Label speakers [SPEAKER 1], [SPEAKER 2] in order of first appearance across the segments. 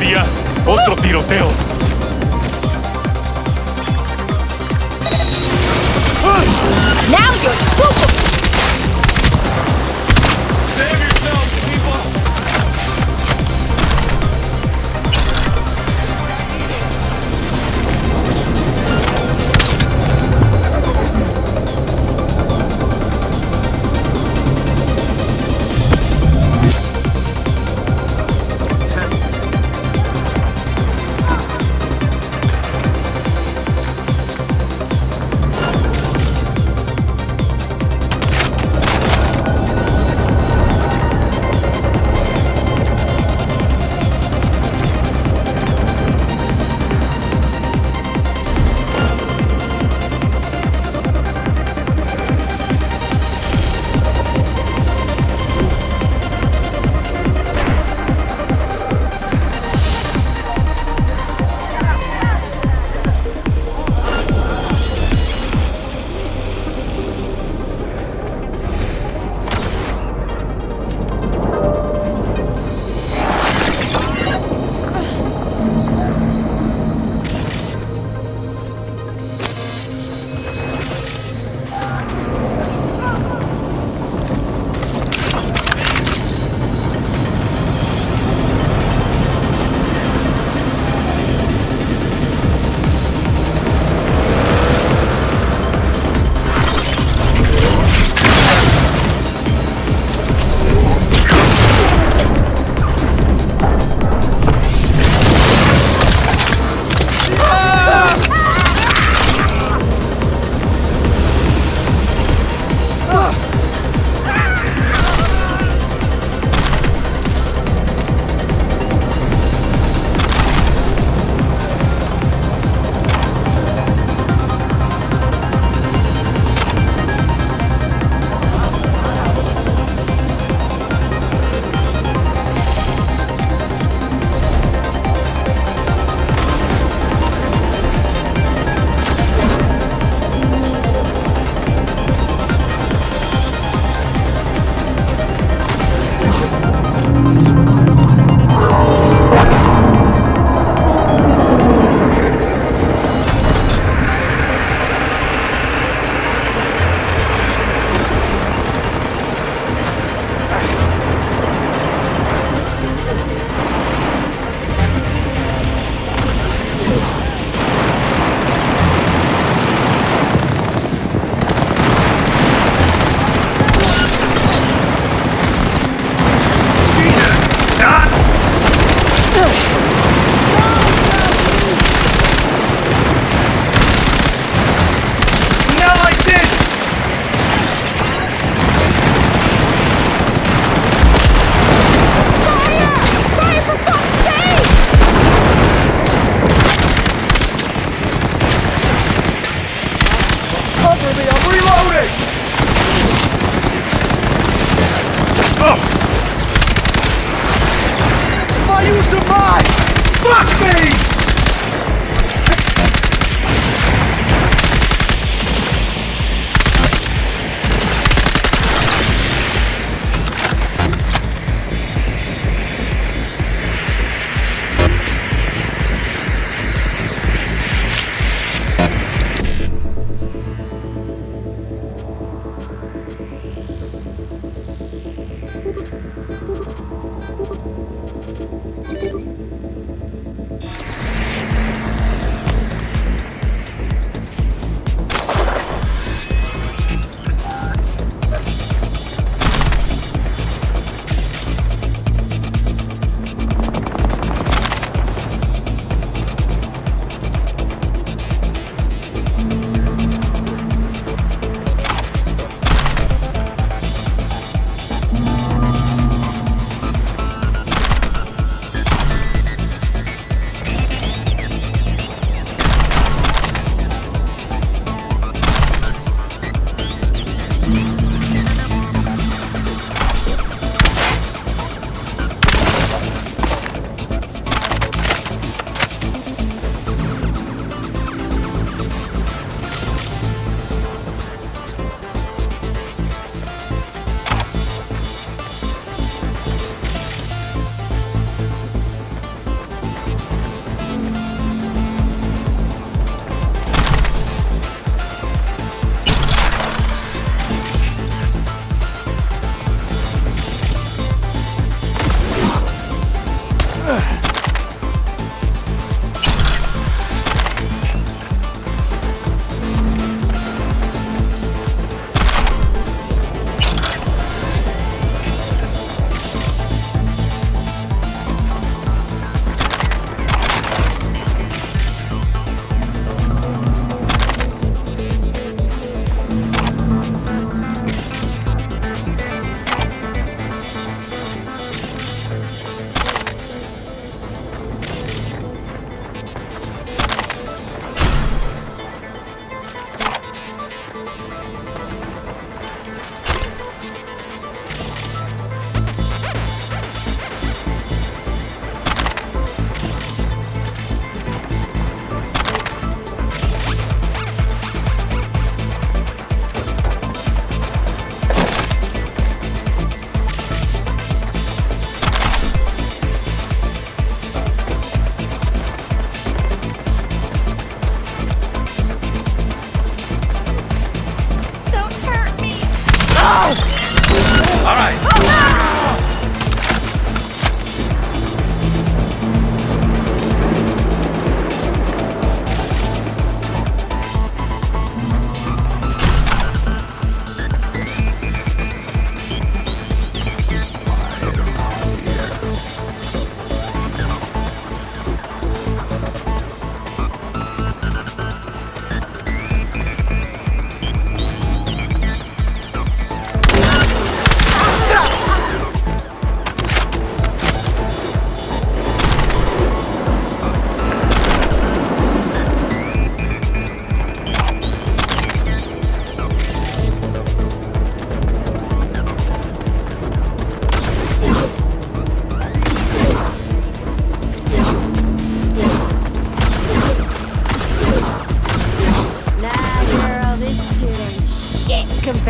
[SPEAKER 1] día, otro tiroteo.
[SPEAKER 2] Now you're super...
[SPEAKER 1] Save yourselves, people!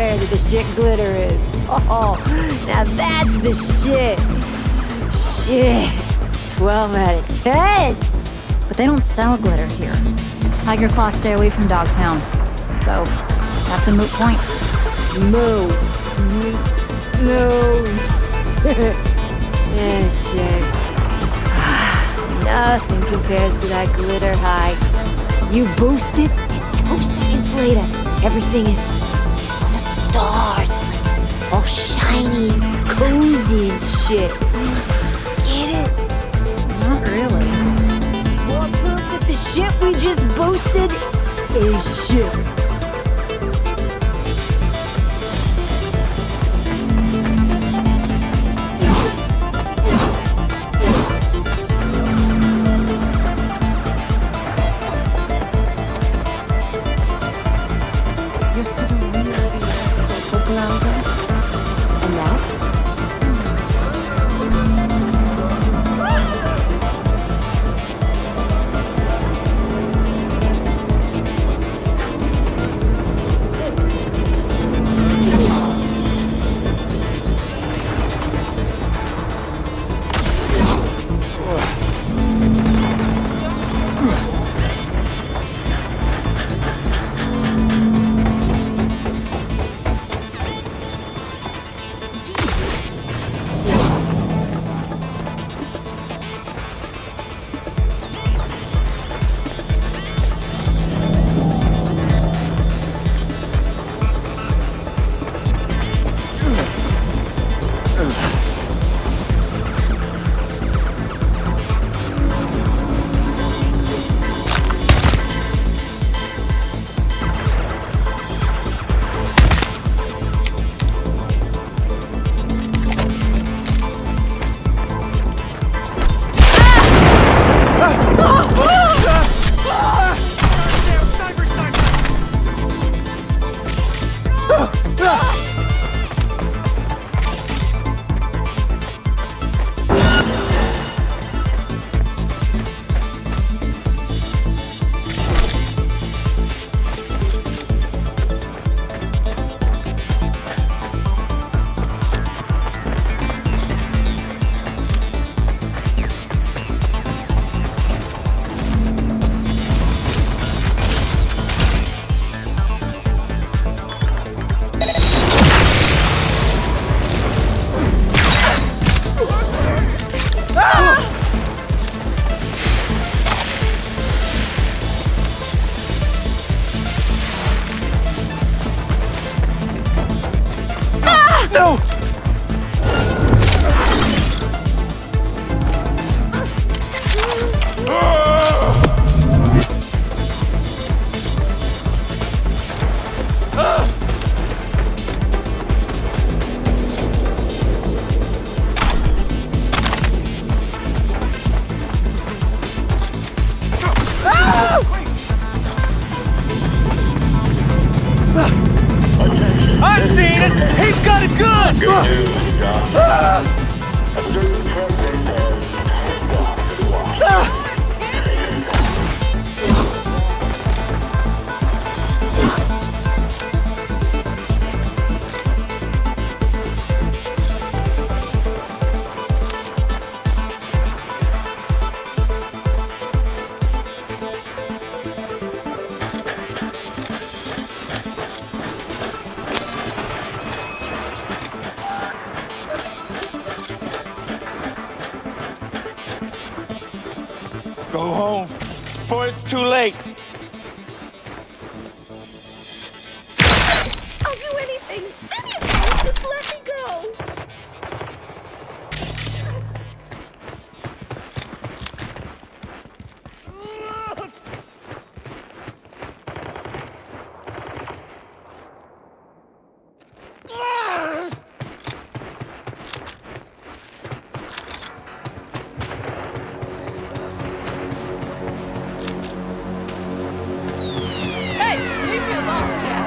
[SPEAKER 2] compared to the shit glitter is. Oh, now that's the shit. Shit. 12 out of 10.
[SPEAKER 3] But they don't sell glitter here. Tiger Claw stay away from Dogtown. So, that's a moot point.
[SPEAKER 2] No. Yeah, shit. Nothing compares to that glitter high. You boost it, and 2 seconds later, everything is full of stars, like all shiny and cozy and shit. Get it?
[SPEAKER 3] Not really.
[SPEAKER 2] More proof that the shit we just boosted is shit.
[SPEAKER 4] Used to do really local browser.
[SPEAKER 2] And now?
[SPEAKER 1] No! I've seen it! He's got it good!
[SPEAKER 5] Good news, John. A certain person has turned off his watch.
[SPEAKER 1] Go home before it's too late.
[SPEAKER 4] I'll do anything. Anything. Just let me go.
[SPEAKER 2] Hey, leave me alone, yeah.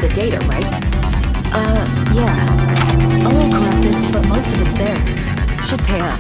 [SPEAKER 2] the data, right?
[SPEAKER 3] Yeah. A little corrupted, but most of it's there. Should pay up.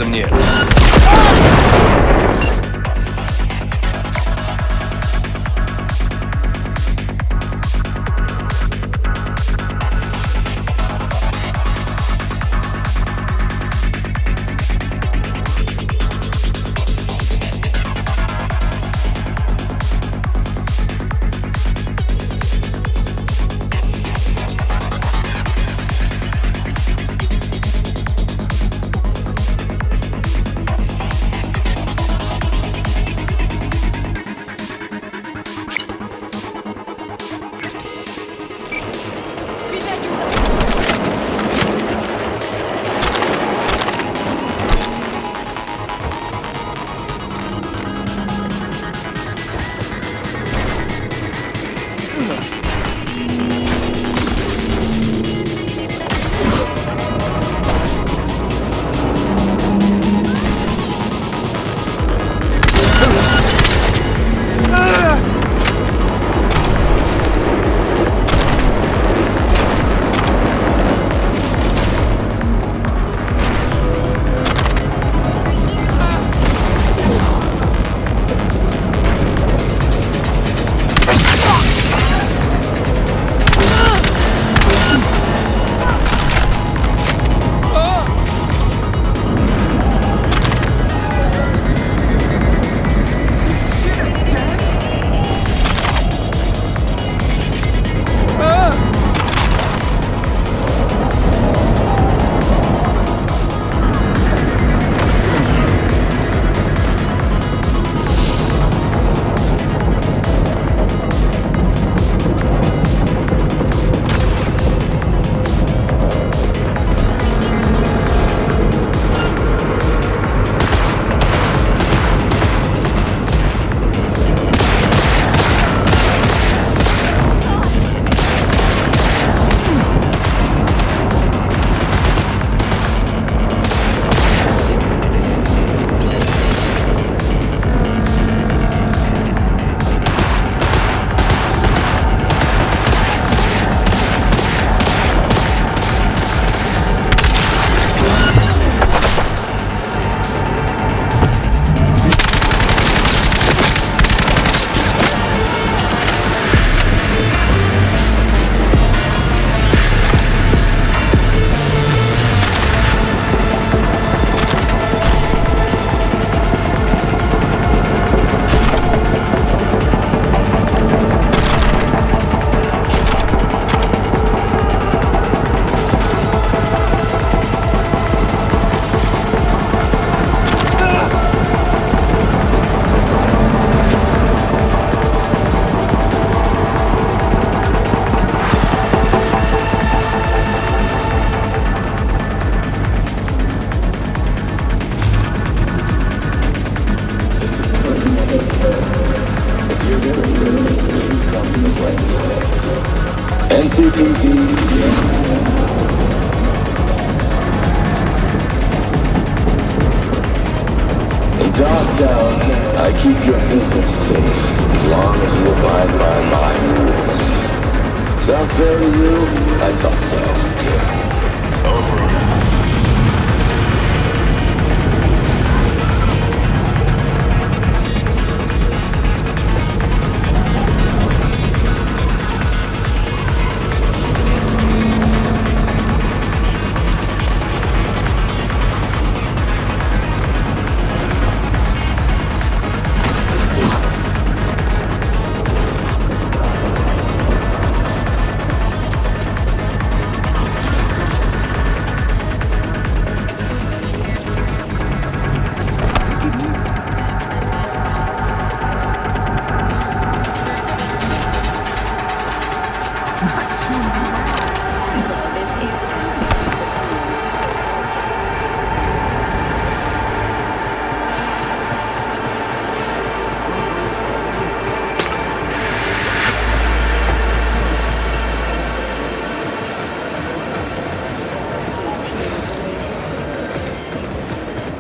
[SPEAKER 1] Кажется мне.
[SPEAKER 5] In Dogtown, I keep your business safe as long as you abide by my rules. Sound fair to you? I thought so. Over.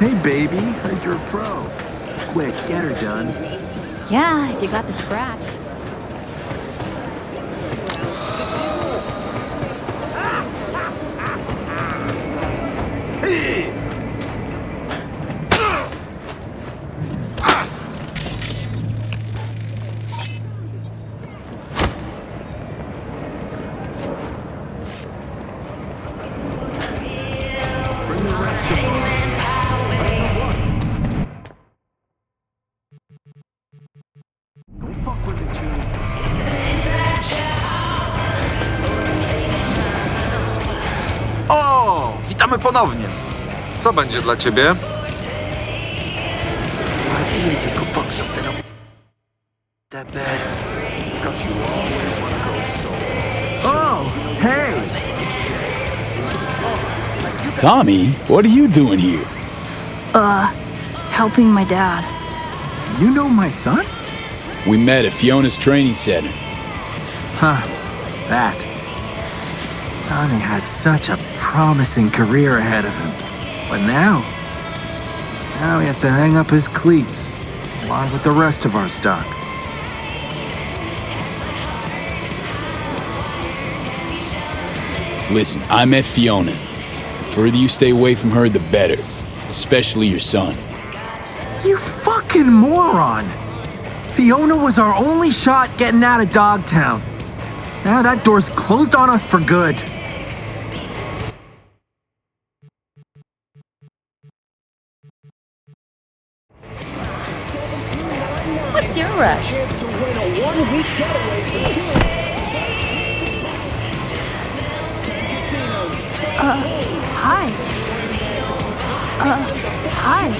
[SPEAKER 6] Hey, baby, heard you're a pro. Quick, get her done.
[SPEAKER 3] Yeah, if you got the scratch.
[SPEAKER 6] Don't fuck with me, June.
[SPEAKER 7] O, witamy ponownie. Co będzie dla ciebie?
[SPEAKER 6] Idea you could fuck something up that bad. Because you always want to go so. Oh, hey!
[SPEAKER 8] Tommy, what are you doing here?
[SPEAKER 3] Helping my dad.
[SPEAKER 6] You know my son?
[SPEAKER 8] We met at Fiona's training center.
[SPEAKER 6] Huh, that. Tommy had such a promising career ahead of him. But now he has to hang up his cleats, along with the rest of our stock.
[SPEAKER 8] Listen, I met Fiona. The further you stay away from her, the better. Especially your son.
[SPEAKER 6] You fucking moron! Fiona was our only shot getting out of Dogtown. Now that door's closed on us for good.
[SPEAKER 3] What's your rush? Hi. Hi.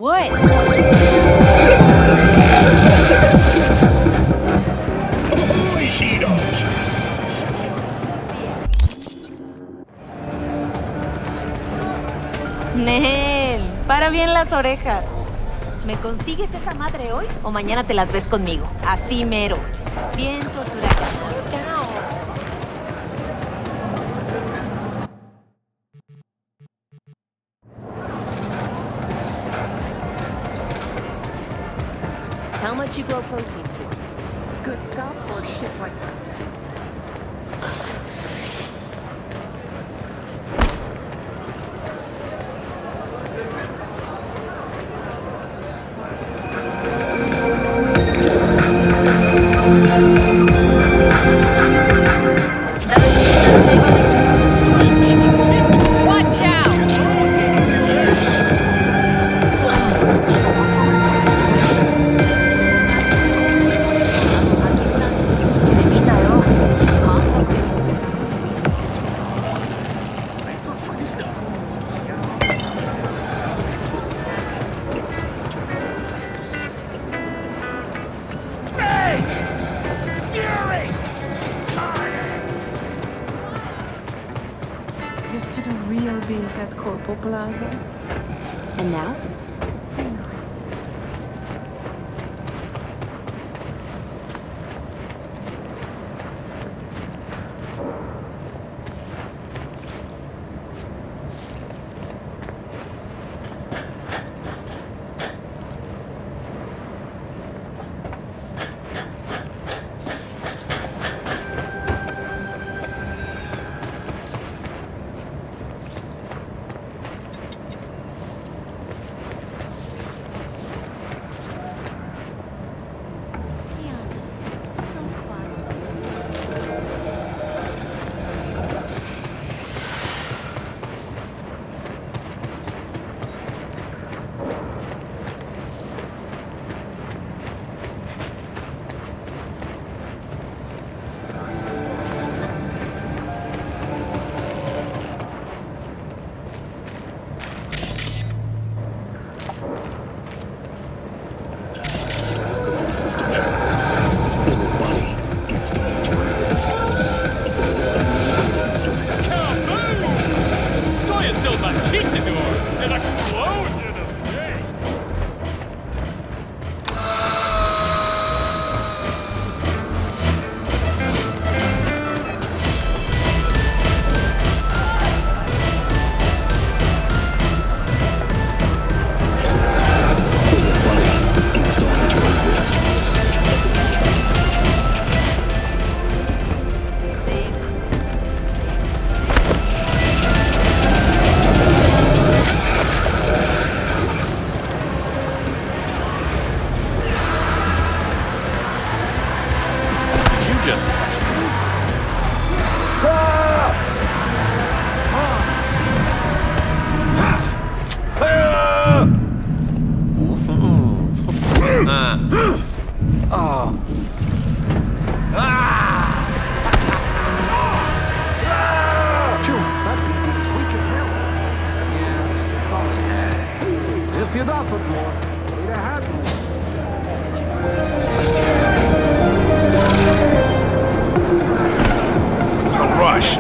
[SPEAKER 2] What? Nel, para bien las orejas. ¿Me consigues esa madre hoy o mañana te las ves conmigo? Así mero. Bien susurrada. Chao. How much you grow protein for? Good stuff or shit like that?
[SPEAKER 3] Watch out!
[SPEAKER 4] Used to do real biz at Corpo Plaza.
[SPEAKER 2] And now?
[SPEAKER 9] just...
[SPEAKER 6] If you'd offered more, we'd have had more.
[SPEAKER 9] It's the rush.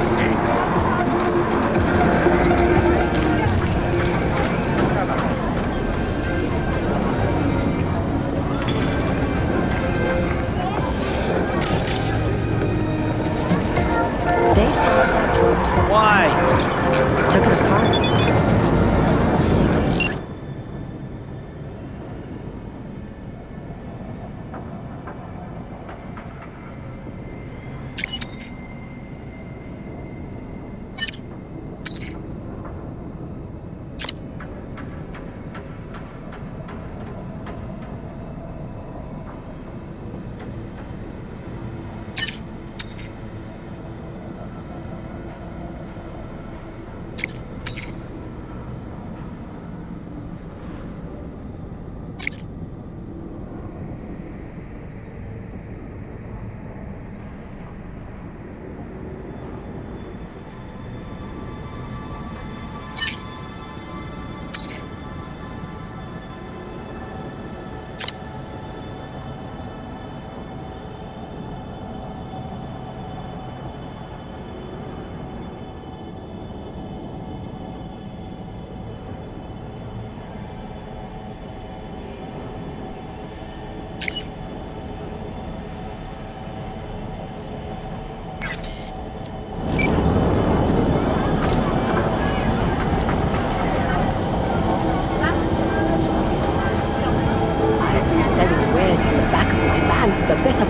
[SPEAKER 2] They found that drone.
[SPEAKER 1] Why?
[SPEAKER 2] Took it apart.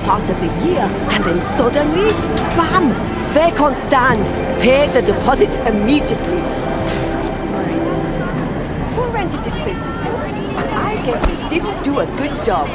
[SPEAKER 4] Part of the year, and then suddenly, bam! They can't stand. Pay the deposit immediately. Who rented this place before? I guess they didn't do a good job.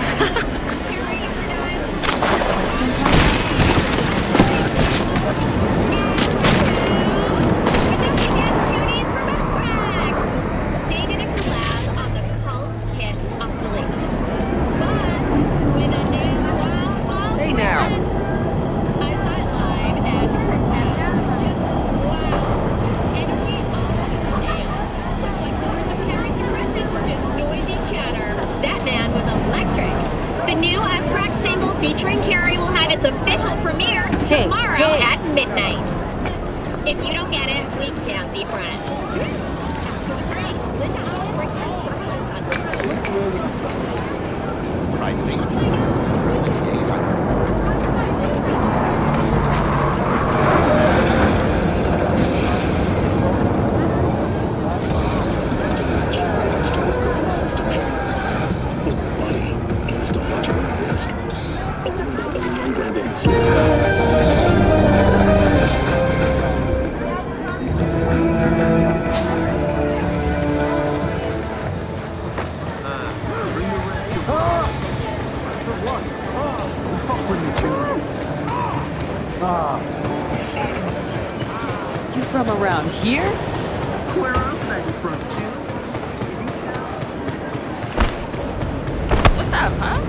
[SPEAKER 10] From around here?
[SPEAKER 6] Where else are you from, Jim?
[SPEAKER 10] What's up, huh?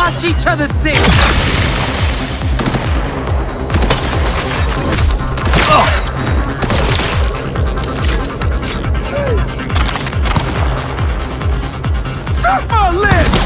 [SPEAKER 6] watch each other sing!
[SPEAKER 1] Suck my lips!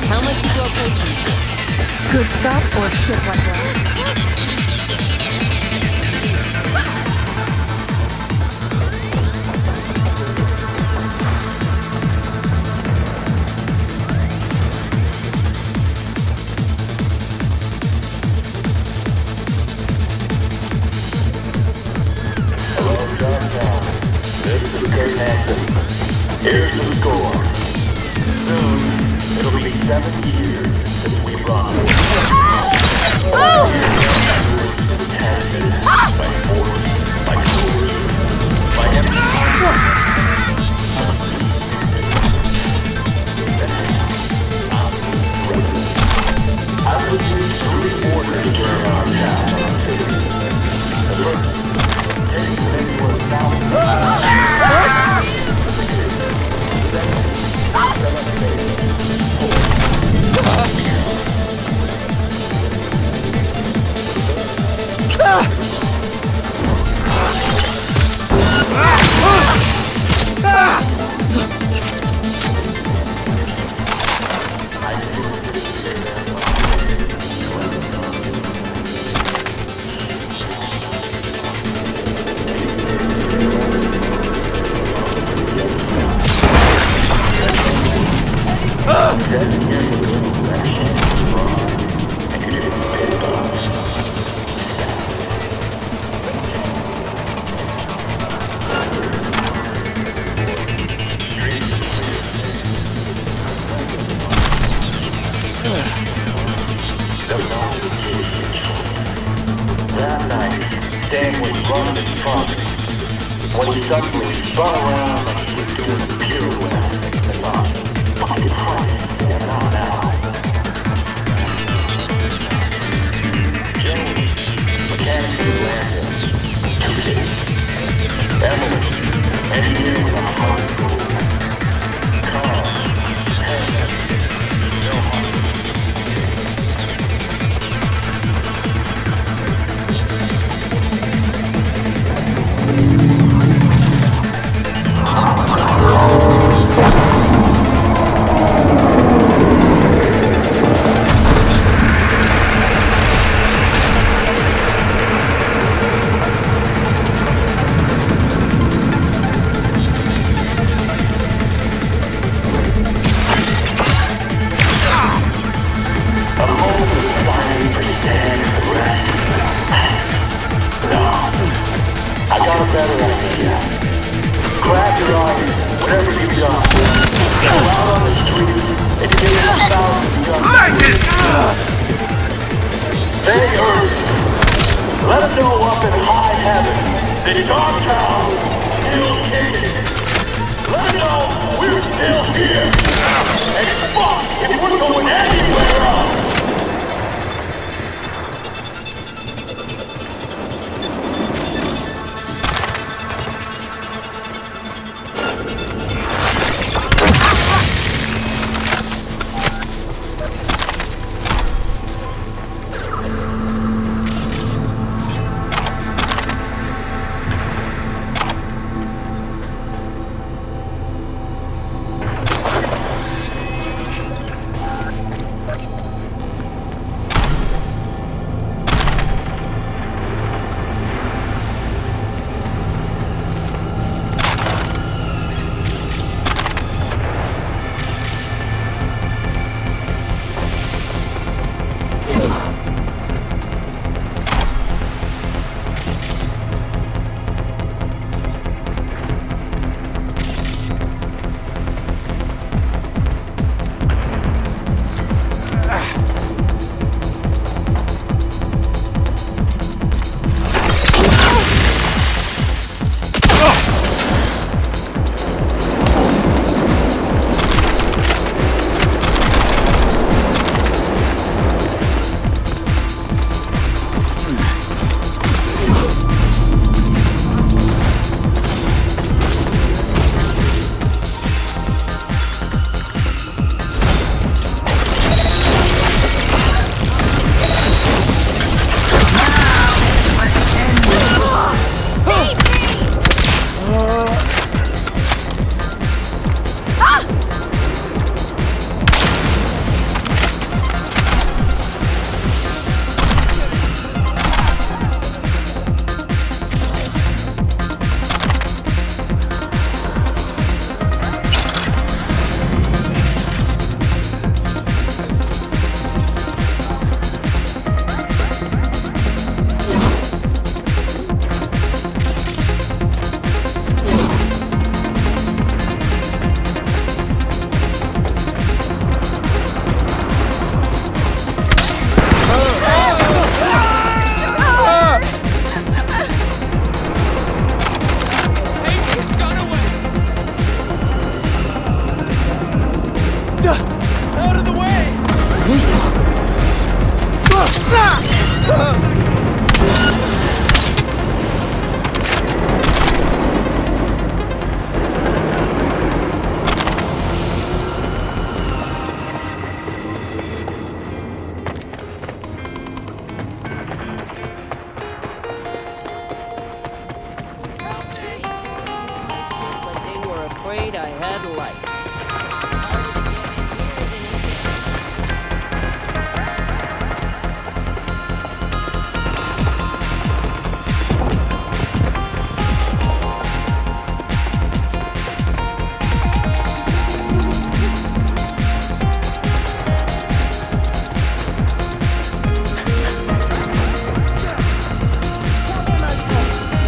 [SPEAKER 10] How much is your patron?
[SPEAKER 3] Good stuff or shit like that?
[SPEAKER 5] This is Kurt Hansen. Here's the score. Soon, it'll be 7 years since we run. By force, by coercion, by everything. I would use 3 orders to turn our town. The first, take the anyone south. That night, Dan was running in front when he suddenly spun around like he was doing a pirouette and thought, fucking funny, and not now. Jones, mechanically landed, 2 days. Emily, engineering with a heart of gold. Carl, paramedic, no heart.
[SPEAKER 10] afraid I had lice.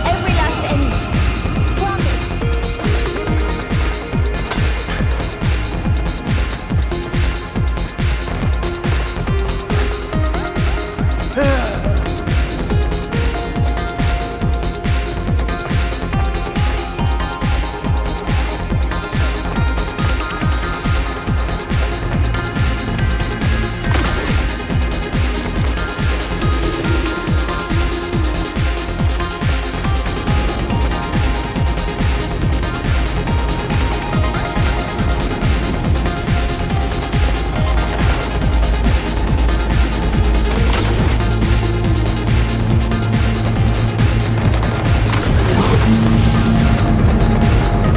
[SPEAKER 2] Every last enemy. Promise.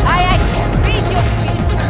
[SPEAKER 2] I can read your future.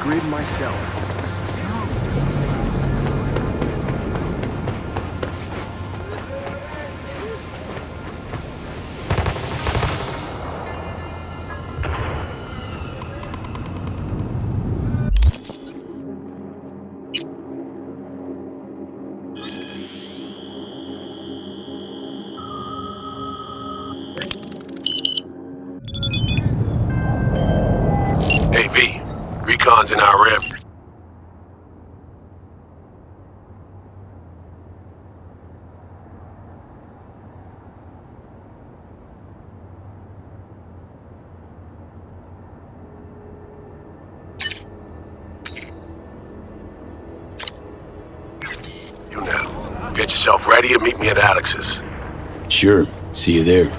[SPEAKER 1] Grid myself.
[SPEAKER 9] Hey, V. Recon's in our rim. You now. Get yourself ready and meet me at Alex's.
[SPEAKER 8] Sure. See you there.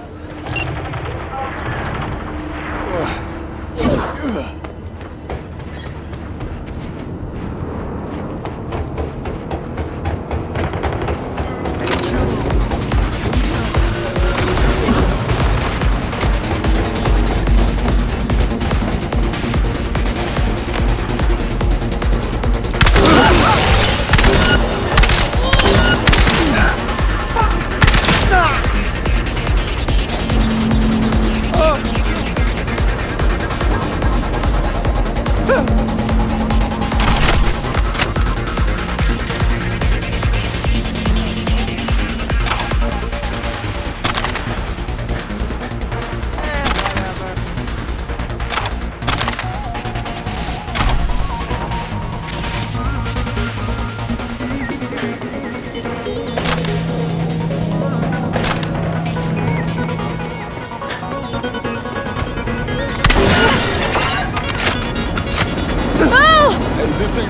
[SPEAKER 5] This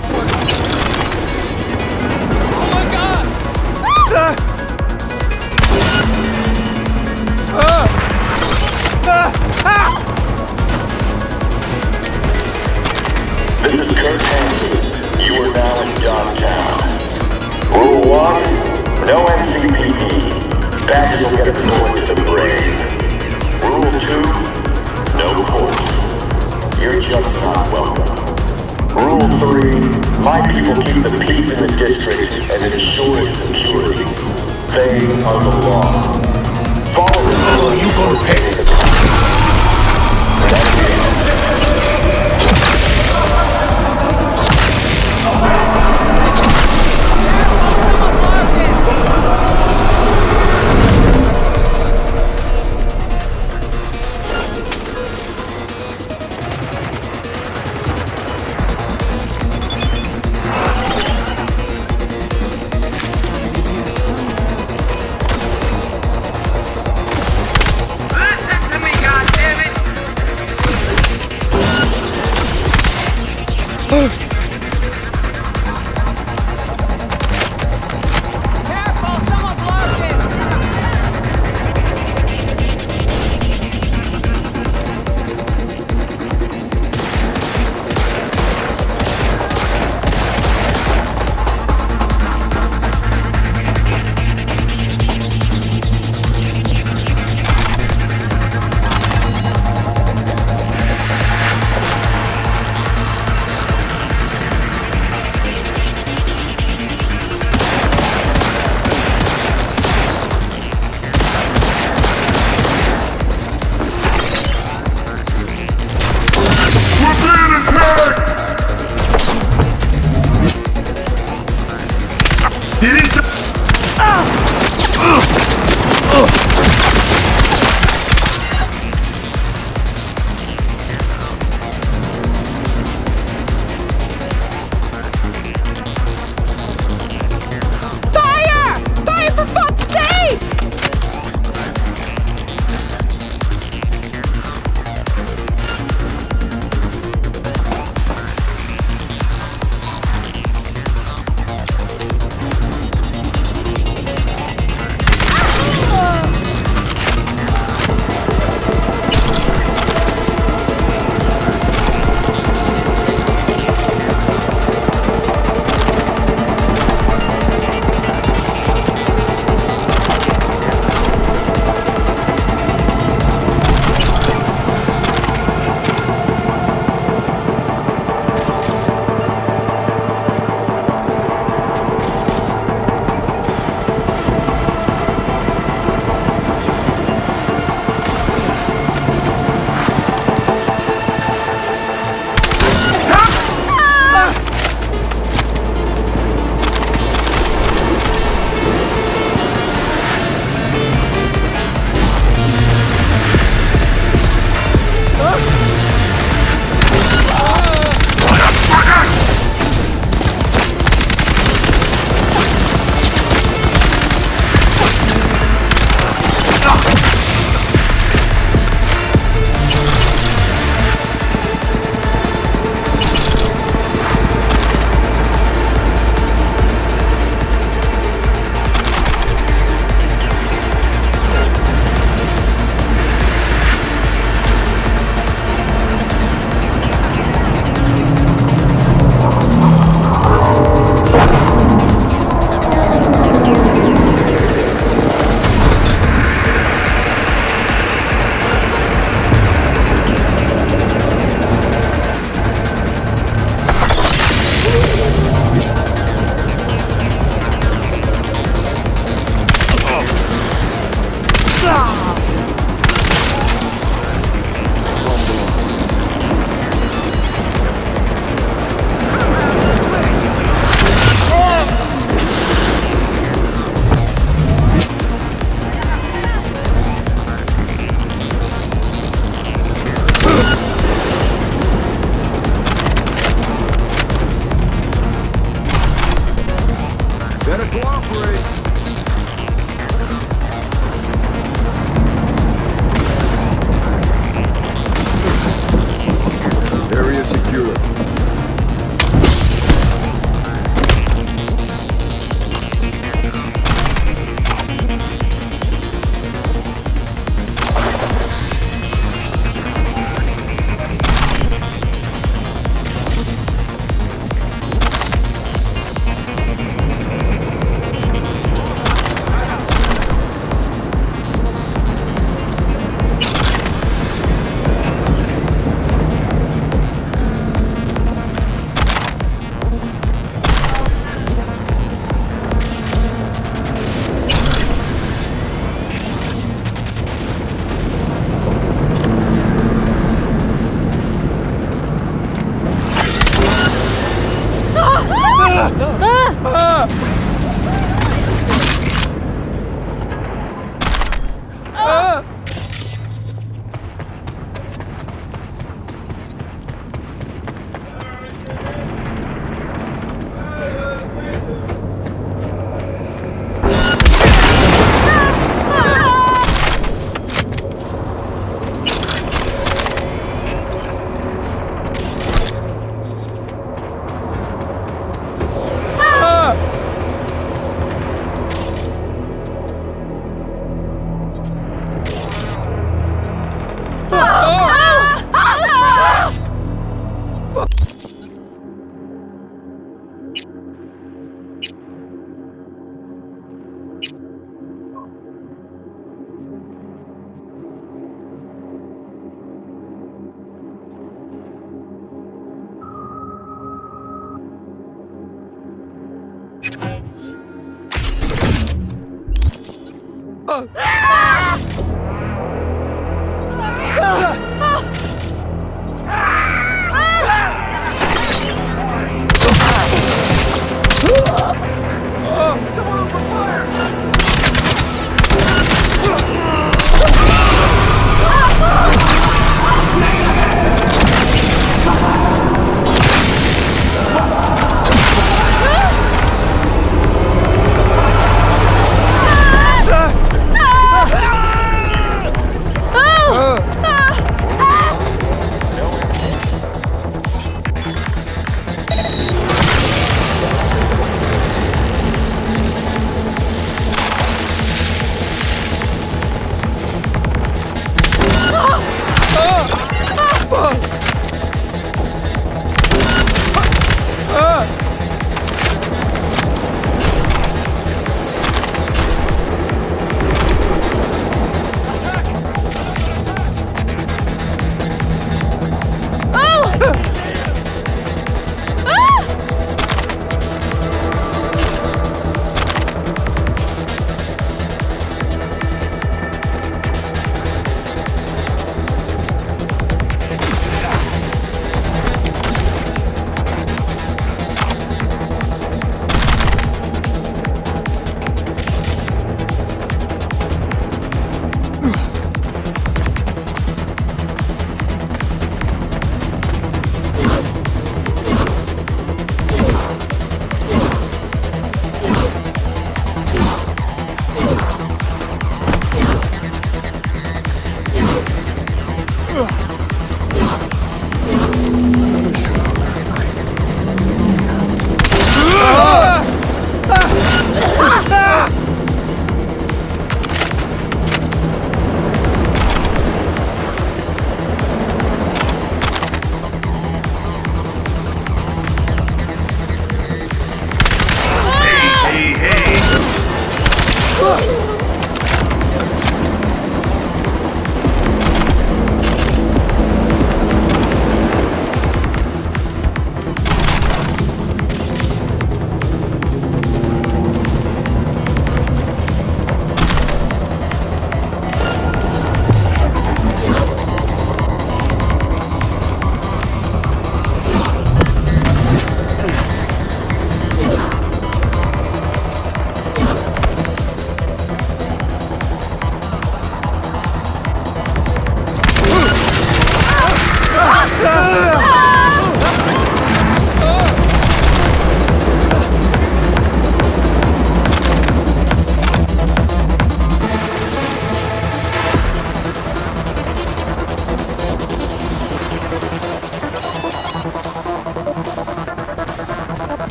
[SPEAKER 5] is Kurt Hansen. You are now in Dogtown. Rule 1, no NCPD. That will get a bullet to the brain. Rule 2, no courts. You're just not welcome. Rule 3, my people keep the peace in the district and ensure its security. They are the law. Follow the rule, you go to pay the cost. That's it.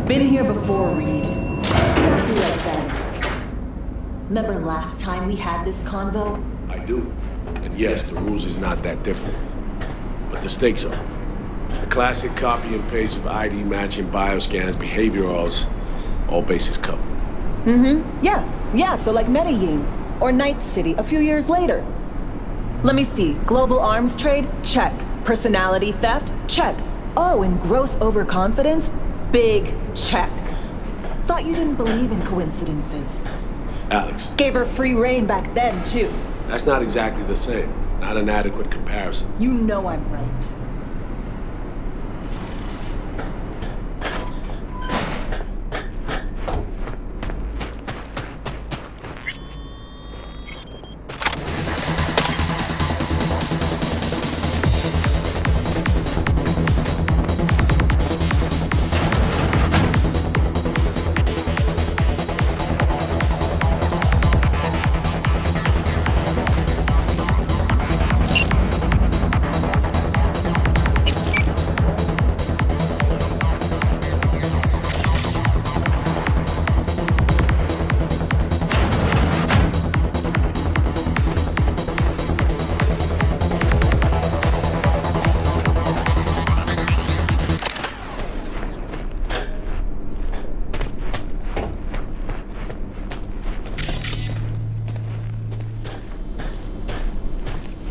[SPEAKER 4] Been here before, Reed. Exactly like that. Remember last time we had this convo?
[SPEAKER 9] I do. And yes, the rules is not that different. But the stakes are. A classic copy and paste of ID matching, bioscans, behaviorals, all bases covered.
[SPEAKER 4] Yeah, so like Medellin. Or Night City a few years later. Let me see. Global arms trade? Check. Personality theft? Check. Oh, and gross overconfidence? Big check. Thought you didn't believe in coincidences.
[SPEAKER 9] Alex.
[SPEAKER 4] Gave her free reign back then, too.
[SPEAKER 9] That's not exactly the same. Not an adequate comparison.
[SPEAKER 4] You know I'm right.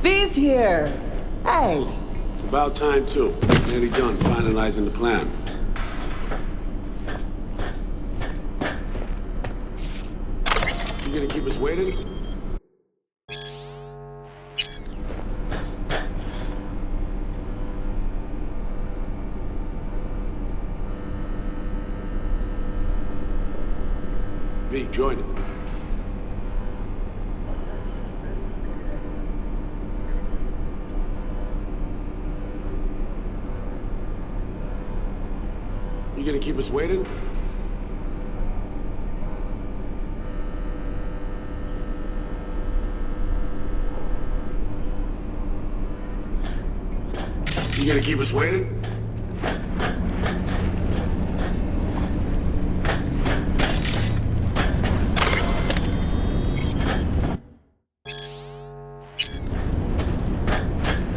[SPEAKER 4] V's here. Hey.
[SPEAKER 9] It's about time, too. Nearly done finalizing the plan. You gonna keep us waiting? V, join it. You gonna keep us waiting? You gonna keep us waiting?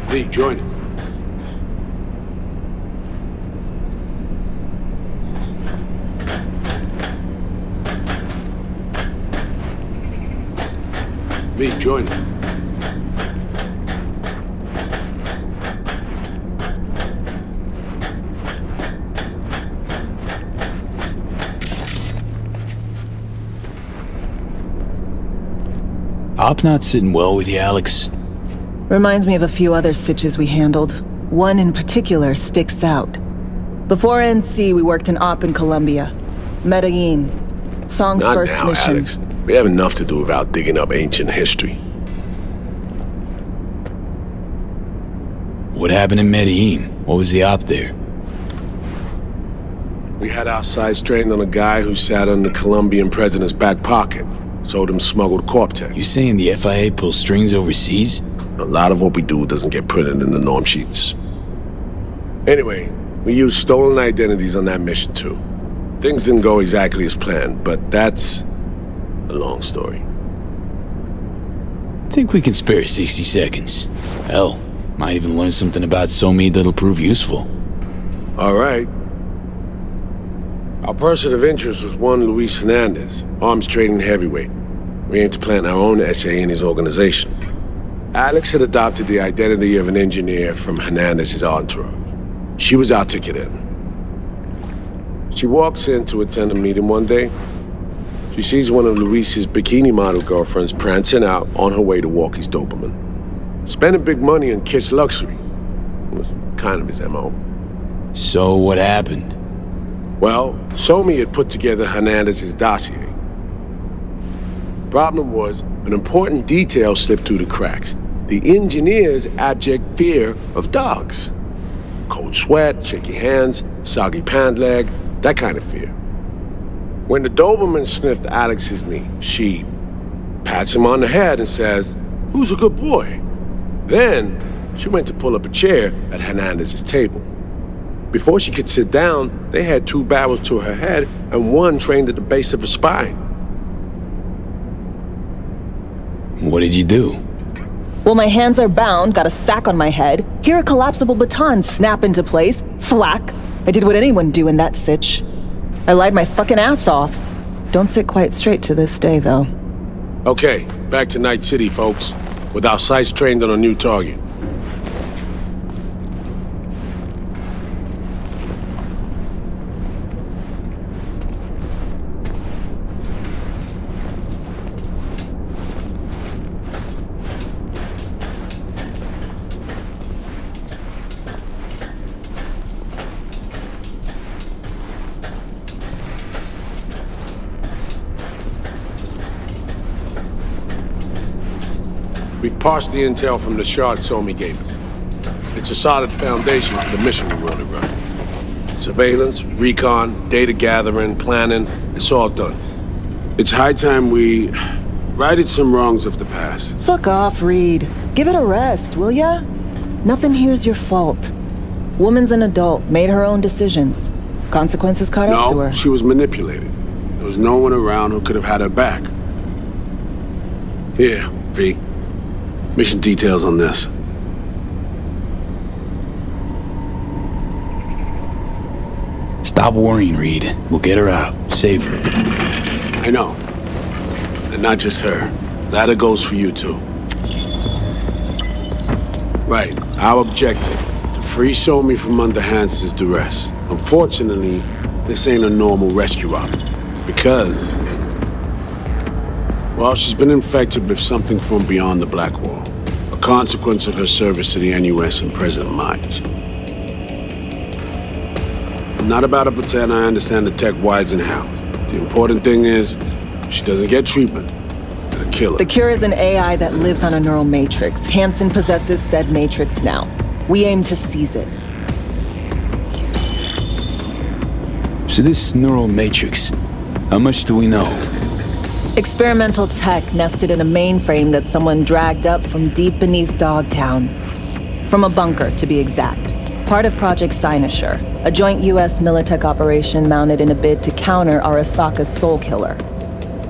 [SPEAKER 9] V, join it. V, join it.
[SPEAKER 8] Op not sitting well with you, Alex.
[SPEAKER 4] Reminds me of a few other sitches we handled. One in particular sticks out. Before NC, we worked in Op in Colombia. Medellin. Song's
[SPEAKER 9] Not
[SPEAKER 4] first
[SPEAKER 9] now,
[SPEAKER 4] mission.
[SPEAKER 9] Alex. We have enough to do without digging up ancient history.
[SPEAKER 8] What happened in Medellin? What was the op there?
[SPEAKER 9] We had our sights trained on a guy who sat in the Colombian president's back pocket. Sold him smuggled corp tech.
[SPEAKER 8] You saying the FIA pulls strings overseas?
[SPEAKER 9] A lot of what we do doesn't get printed in the norm sheets. Anyway, we used stolen identities on that mission too. Things didn't go exactly as planned, but that's a long story.
[SPEAKER 8] Think we can spare 60 seconds. Hell, might even learn something about Somi that'll prove useful.
[SPEAKER 9] All right. Our person of interest was one Luis Hernandez, arms trading heavyweight. We aim to plant our own SA in his organization. Alex had adopted the identity of an engineer from Hernandez's entourage. She was our ticket in. She walks in to attend a meeting one day. She sees one of Luis's bikini model girlfriends prancing out on her way to walk his Doberman. Spending big money on kitsch luxury. It was kind of his MO.
[SPEAKER 8] So what happened?
[SPEAKER 9] Well, Somi had put together Hernandez's dossier. Problem was, an important detail slipped through the cracks. The engineer's abject fear of dogs. Cold sweat, shaky hands, soggy pant leg, that kind of fear. When the Doberman sniffed Alex's knee, she pats him on the head and says, "Who's a good boy?" Then she went to pull up a chair at Hernandez's table. Before she could sit down, they had 2 barrels to her head and 1 trained at the base of her spine.
[SPEAKER 8] What did you do?
[SPEAKER 4] Well, my hands are bound, got a sack on my head, hear a collapsible baton snap into place, thwack. I did what anyone do in that sitch. I lied my fucking ass off. Don't sit quite straight to this day, though.
[SPEAKER 9] Okay, back to Night City, folks, with our sights trained on a new target. We've parsed the intel from the shard Somi gave us. It's a solid foundation for the mission we want to run. Surveillance, recon, data gathering, planning, it's all done. It's high time we righted some wrongs of the past.
[SPEAKER 4] Fuck off, Reed. Give it a rest, will ya? Nothing here's your fault. Woman's an adult, made her own decisions. Consequences caught up to her.
[SPEAKER 9] No, she was manipulated. There was no one around who could have had her back. Here, V. Mission details on this.
[SPEAKER 8] Stop worrying, Reed. We'll get her out. Save her.
[SPEAKER 9] I know. And not just her. That goes for you, too. Right. Our objective. To free Somi from under Hansen's duress. Unfortunately, this ain't a normal rescue op. Because... well, she's been infected with something from beyond the Black Wall. A consequence of her service to the NUS and President Myers. I'm not about to pretend I understand the tech whys and hows. The important thing is, if she doesn't get treatment, it'll kill her.
[SPEAKER 4] The cure is an AI that lives on a neural matrix. Hansen possesses said matrix now. We aim to seize it.
[SPEAKER 8] So this neural matrix, how much do we know?
[SPEAKER 4] Experimental tech nested in a mainframe that someone dragged up from deep beneath Dogtown. From a bunker, to be exact. Part of Project Cynosure, a joint US Militech operation mounted in a bid to counter Arasaka's Soul Killer.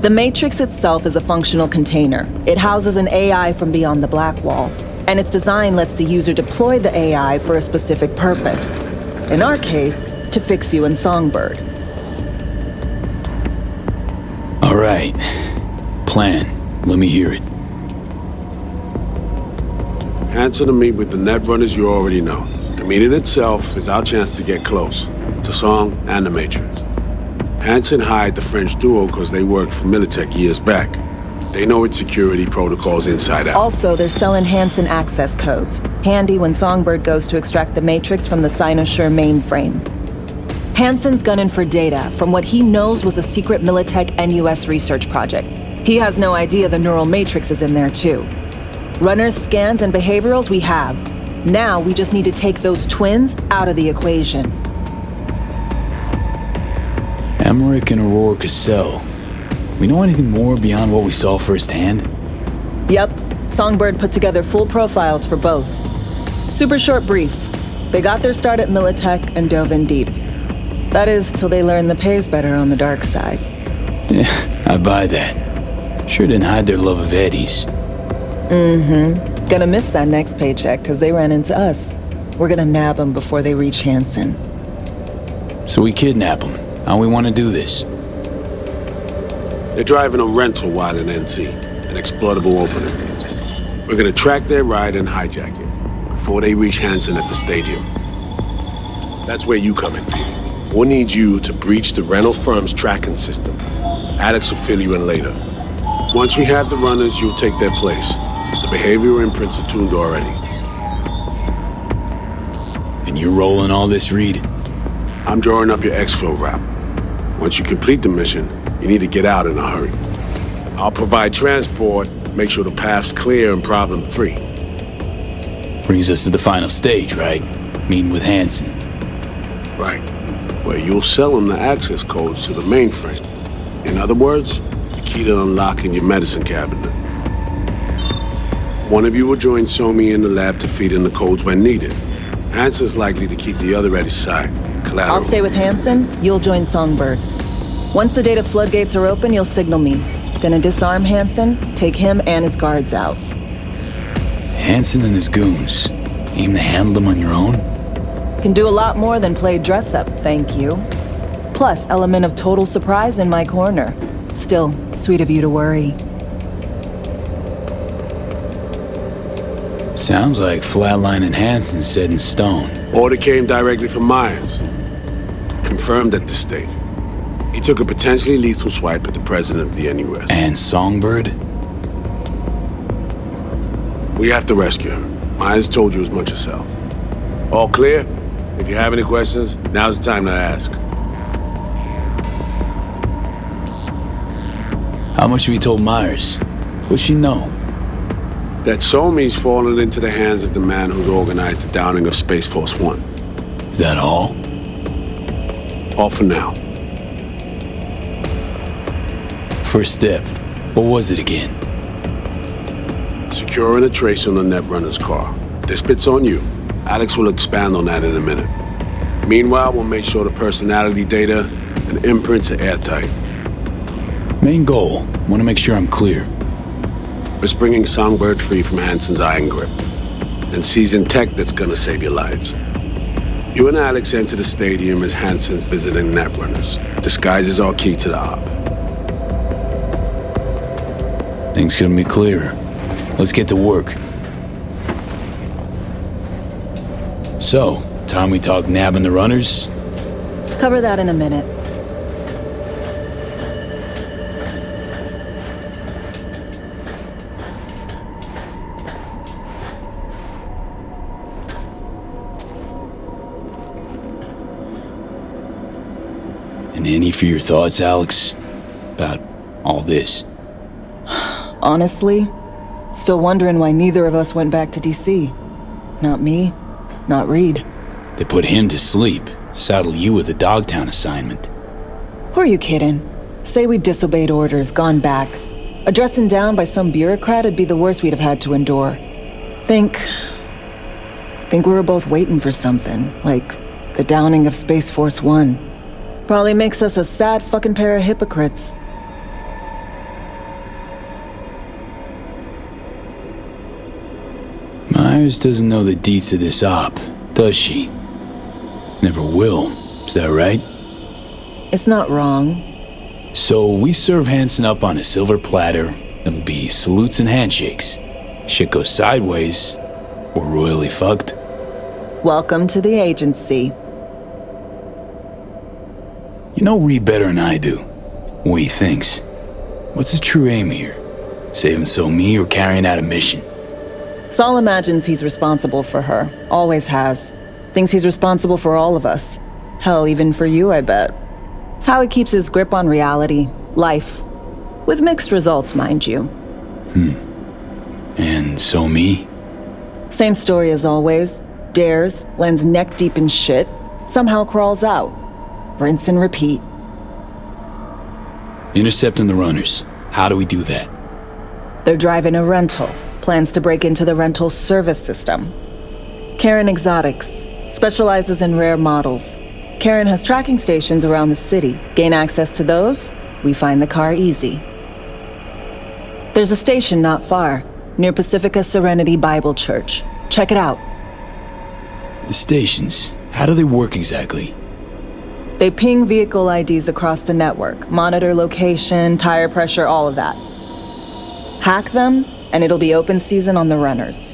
[SPEAKER 4] The Matrix itself is a functional container. It houses an AI from beyond the Black Wall, and its design lets the user deploy the AI for a specific purpose. In our case, to fix you and Songbird.
[SPEAKER 8] All right. Plan. Let me hear it.
[SPEAKER 9] Answer to meet with the net runners you already know. The meeting itself is our chance to get close to Song and the Matrix. Hansen hired the French duo because they worked for Militech years back. They know its security protocols inside out.
[SPEAKER 4] Also, they're selling Hansen access codes. Handy when Songbird goes to extract the Matrix from the Cynosure mainframe. Hansen's gunning for data from what he knows was a secret Militech NUS research project. He has no idea the neural matrix is in there too. Runners, scans, and behaviorals we have. Now we just need to take those twins out of the equation.
[SPEAKER 8] Emmerich and Aurora Cassell. We know anything more beyond what we saw firsthand?
[SPEAKER 4] Yep. Songbird put together full profiles for both. Super short brief. They got their start at Militech and dove in deep. That is, till they learn the pay's better on the dark side.
[SPEAKER 8] Yeah, I buy that. Sure didn't hide their love of Eddie's.
[SPEAKER 4] Mm-hmm. Gonna miss that next paycheck, because they ran into us. We're gonna nab them before they reach Hansen.
[SPEAKER 8] So we kidnap them. How we want to do this?
[SPEAKER 9] They're driving a rental while in NT, an exploitable opening. We're gonna track their ride and hijack it before they reach Hansen at the stadium. That's where you come in, Peter. We'll need you to breach the rental firm's tracking system. Alex will fill you in later. Once we have the runners, you'll take their place. The behavioral imprints are tuned already.
[SPEAKER 8] And you're rolling all this, Reed?
[SPEAKER 9] I'm drawing up your exfil route. Once you complete the mission, you need to get out in a hurry. I'll provide transport, make sure the path's clear and problem-free.
[SPEAKER 8] Brings us to the final stage, right? Meeting with Hansen.
[SPEAKER 9] Right. where you'll sell him the access codes to the mainframe. In other words, the key to unlocking your medicine cabinet. One of you will join Somi in the lab to feed in the codes when needed. Hansen's likely to keep the other at his side. Collateral.
[SPEAKER 4] I'll stay with Hansen, you'll join Songbird. Once the data floodgates are open, you'll signal me. Gonna disarm Hansen, take him and his guards out.
[SPEAKER 8] Hansen and his goons. Aim to handle them on your own?
[SPEAKER 4] Can do a lot more than play dress-up, thank you. Plus, element of total surprise in my corner. Still, sweet of you to worry.
[SPEAKER 8] Sounds like Flatline and Hansen set in stone.
[SPEAKER 9] Order came directly from Myers. Confirmed at the state. He took a potentially lethal swipe at the president of the NUS.
[SPEAKER 8] And Songbird?
[SPEAKER 9] We have to rescue her. Myers told you as much herself. All clear? If you have any questions, now's the time to ask.
[SPEAKER 8] How much have you told Myers? What's she know?
[SPEAKER 9] That Somi's fallen into the hands of the man who's organized the downing of Space Force One.
[SPEAKER 8] Is that all?
[SPEAKER 9] All for now.
[SPEAKER 8] First step. What was it again?
[SPEAKER 9] Securing a trace on the Netrunner's car. This bit's on you. Alex will expand on that in a minute. Meanwhile, we'll make sure the personality data and imprints are airtight.
[SPEAKER 8] Main goal. Want to make sure I'm clear.
[SPEAKER 9] It's bringing Songbird free from Hansen's iron grip. And seizing tech that's gonna save your lives. You and Alex enter the stadium as Hansen's visiting Netrunners. Disguise is our key to the op.
[SPEAKER 8] Things couldn't be clearer. Let's get to work. So, time we talk nabbing the runners?
[SPEAKER 4] Cover that in a minute.
[SPEAKER 8] And any for your thoughts, Alex? About all this?
[SPEAKER 4] Honestly, still wondering why neither of us went back to DC. Not me, not Reed.
[SPEAKER 8] They put him to sleep, saddle you with a Dogtown assignment.
[SPEAKER 4] Who are you kidding? Say we disobeyed orders, gone back. A dressing down by some bureaucrat would be the worst we'd have had to endure. Think we were both waiting for something, like the downing of Space Force One. Probably makes us a sad fucking pair of hypocrites.
[SPEAKER 8] Myers doesn't know the deets of this op, does she? Never will, is that right?
[SPEAKER 4] It's not wrong.
[SPEAKER 8] So we serve Hansen up on a silver platter, it'll be salutes and handshakes. Shit goes sideways, we're royally fucked.
[SPEAKER 4] Welcome to the agency.
[SPEAKER 8] You know Reed better than I do. What he thinks. What's his true aim here? Saving Somi or carrying out a mission?
[SPEAKER 4] Saul imagines he's responsible for her. Always has. Thinks he's responsible for all of us. Hell, even for you, I bet. It's how he keeps his grip on reality, life. With mixed results, mind you.
[SPEAKER 8] And Somi?
[SPEAKER 4] Same story as always. Dares, lands neck deep in shit, somehow crawls out. Rinse and repeat.
[SPEAKER 8] Intercepting the runners. How do we do that?
[SPEAKER 4] They're driving a rental. Plans to break into the rental service system. Karen Exotics specializes in rare models. Karen has tracking stations around the city. Gain access to those, we find the car easy. There's a station not far, near Pacifica Serenity Bible Church. Check it out.
[SPEAKER 8] The stations, how do they work exactly?
[SPEAKER 4] They ping vehicle IDs across the network, monitor location, tire pressure, all of that. Hack them, and it'll be open season on the runners.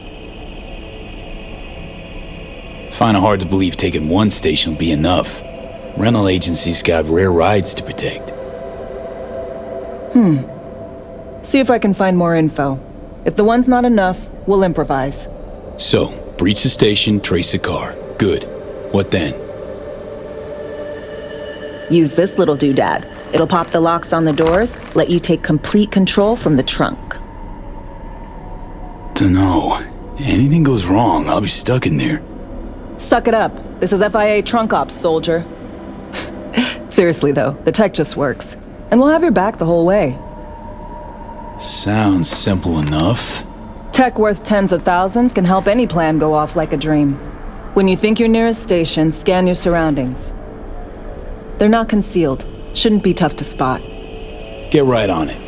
[SPEAKER 8] Find it hard to believe taking one station will be enough. Rental agencies got rare rides to protect.
[SPEAKER 4] See if I can find more info. If the one's not enough, we'll improvise.
[SPEAKER 8] So, breach the station, trace the car. Good. What then?
[SPEAKER 4] Use this little doodad. It'll pop the locks on the doors, let you take complete control from the trunk.
[SPEAKER 8] Dunno. Anything goes wrong, I'll be stuck in there.
[SPEAKER 4] Suck it up. This is FIA trunk ops, soldier. Seriously though, the tech just works. And we'll have your back the whole way.
[SPEAKER 8] Sounds simple enough.
[SPEAKER 4] Tech worth tens of thousands can help any plan go off like a dream. When you think you're near a station, scan your surroundings. They're not concealed. Shouldn't be tough to spot.
[SPEAKER 8] Get right on it.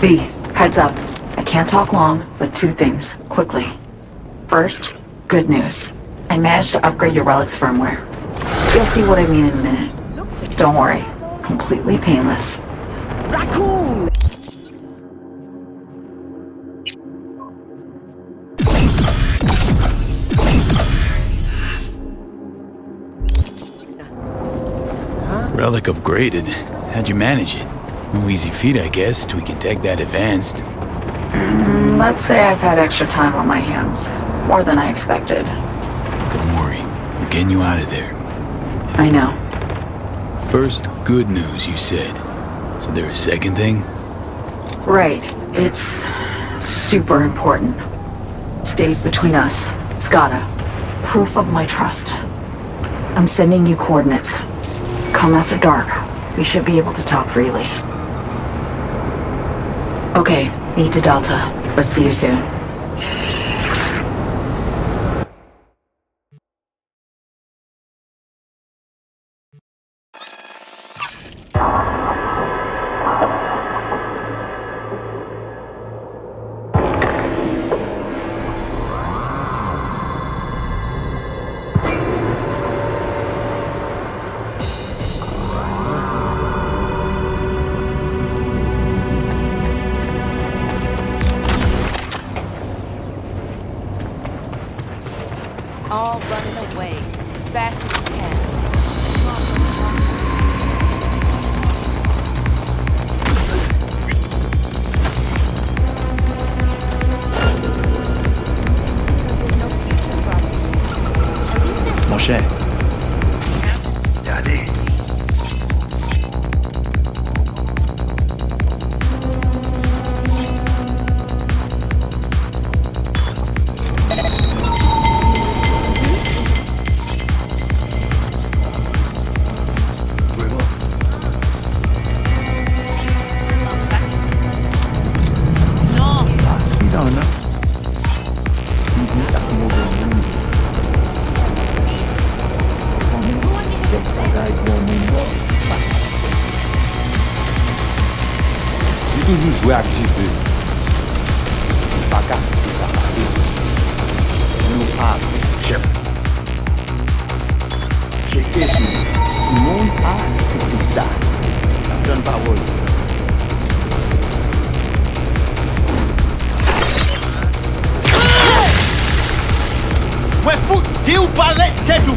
[SPEAKER 11] B, heads up. I can't talk long, but two things, quickly. First, good news. I managed to upgrade your relic's firmware. You'll see what I mean in a minute. Don't worry, completely painless.
[SPEAKER 10] Raccoon!
[SPEAKER 8] Relic upgraded. How'd you manage it? No easy feat, I guess, till we can take that advanced.
[SPEAKER 11] Let's say I've had extra time on my hands. More than I expected.
[SPEAKER 8] Don't worry. We're getting you out of there.
[SPEAKER 11] I know.
[SPEAKER 8] First, good news, you said. So there a second thing?
[SPEAKER 11] Right. It's super important. Stays between us. It's gotta. Proof of my trust. I'm sending you coordinates. Come after dark. We should be able to talk freely. Okay, need to Delta. But see you soon.
[SPEAKER 12] prochain. Regardez.
[SPEAKER 13] Toujours jouer actif. Pas qu'à ça passer. Nous pas chef. Checker sur tout le monde a écouté ça. La bonne parole.
[SPEAKER 14] Ouais, fou, t'es où balai, t'es où?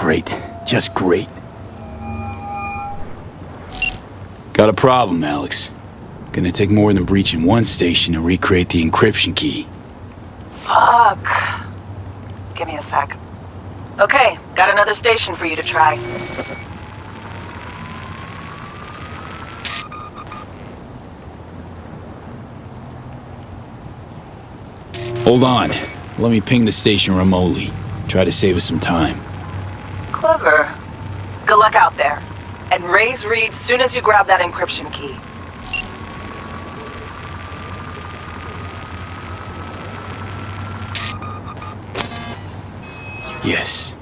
[SPEAKER 8] Great. Just great. Got a problem, Alex. Gonna take more than breaching one station to recreate the encryption key.
[SPEAKER 11] Fuck. Give me a sec. Okay, got another station for you to try.
[SPEAKER 8] Hold on. Let me ping the station remotely. Try to save us some time.
[SPEAKER 11] Clever. Good luck out there. And raise Reed soon as you grab that encryption key.
[SPEAKER 8] Yes.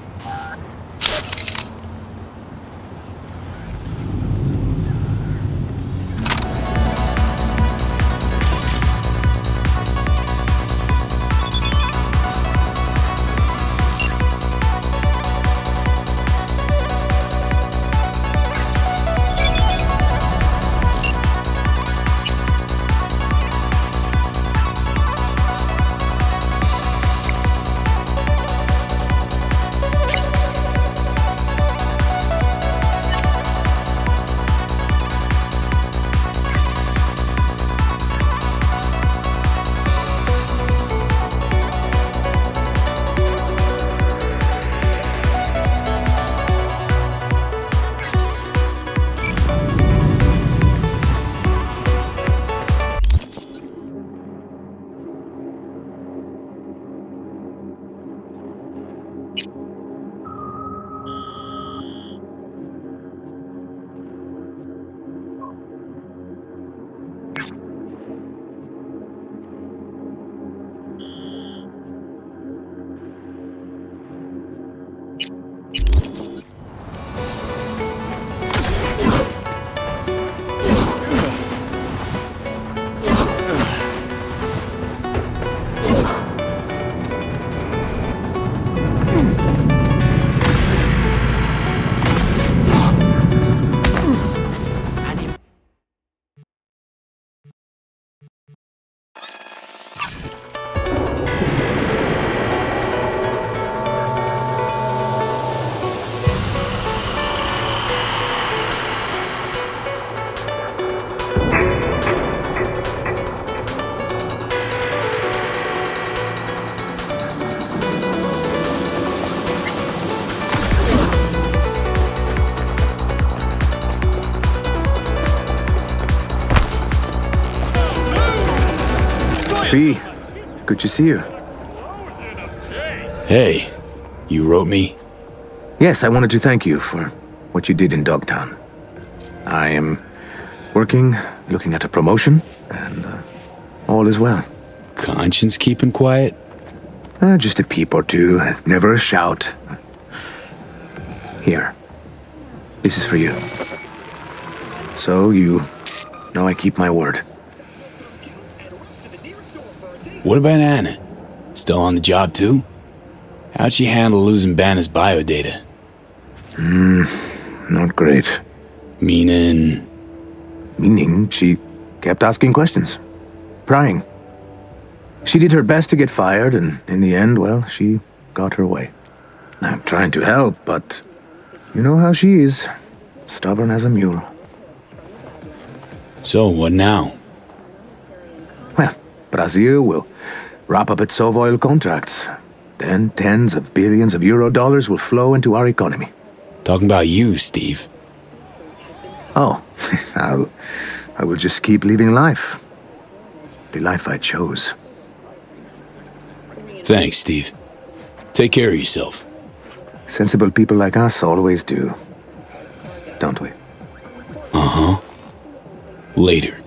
[SPEAKER 6] B, good to see you.
[SPEAKER 8] Hey, you wrote me?
[SPEAKER 6] Yes, I wanted to thank you for what you did in Dogtown. I am working, looking at a promotion, and all is well.
[SPEAKER 8] Conscience keeping quiet?
[SPEAKER 6] Just a peep or two, never a shout. Here. This is for you. So you know I keep my word.
[SPEAKER 8] What about Anna? Still on the job too? How'd she handle losing Banna's biodata?
[SPEAKER 6] Not great.
[SPEAKER 8] Meaning
[SPEAKER 6] she kept asking questions. Prying. She did her best to get fired, and in the end, well, she got her way. I'm trying to help, but you know how she is. Stubborn as a mule.
[SPEAKER 8] So, what now?
[SPEAKER 6] Well, Brazil will wrap up its oil contracts. Then tens of billions of euro dollars will flow into our economy.
[SPEAKER 8] Talking about you, Steve.
[SPEAKER 6] Oh, I will just keep living life. The life I chose.
[SPEAKER 8] Thanks, Steve. Take care of yourself.
[SPEAKER 6] Sensible people like us always do. Don't we?
[SPEAKER 8] Uh-huh. Later.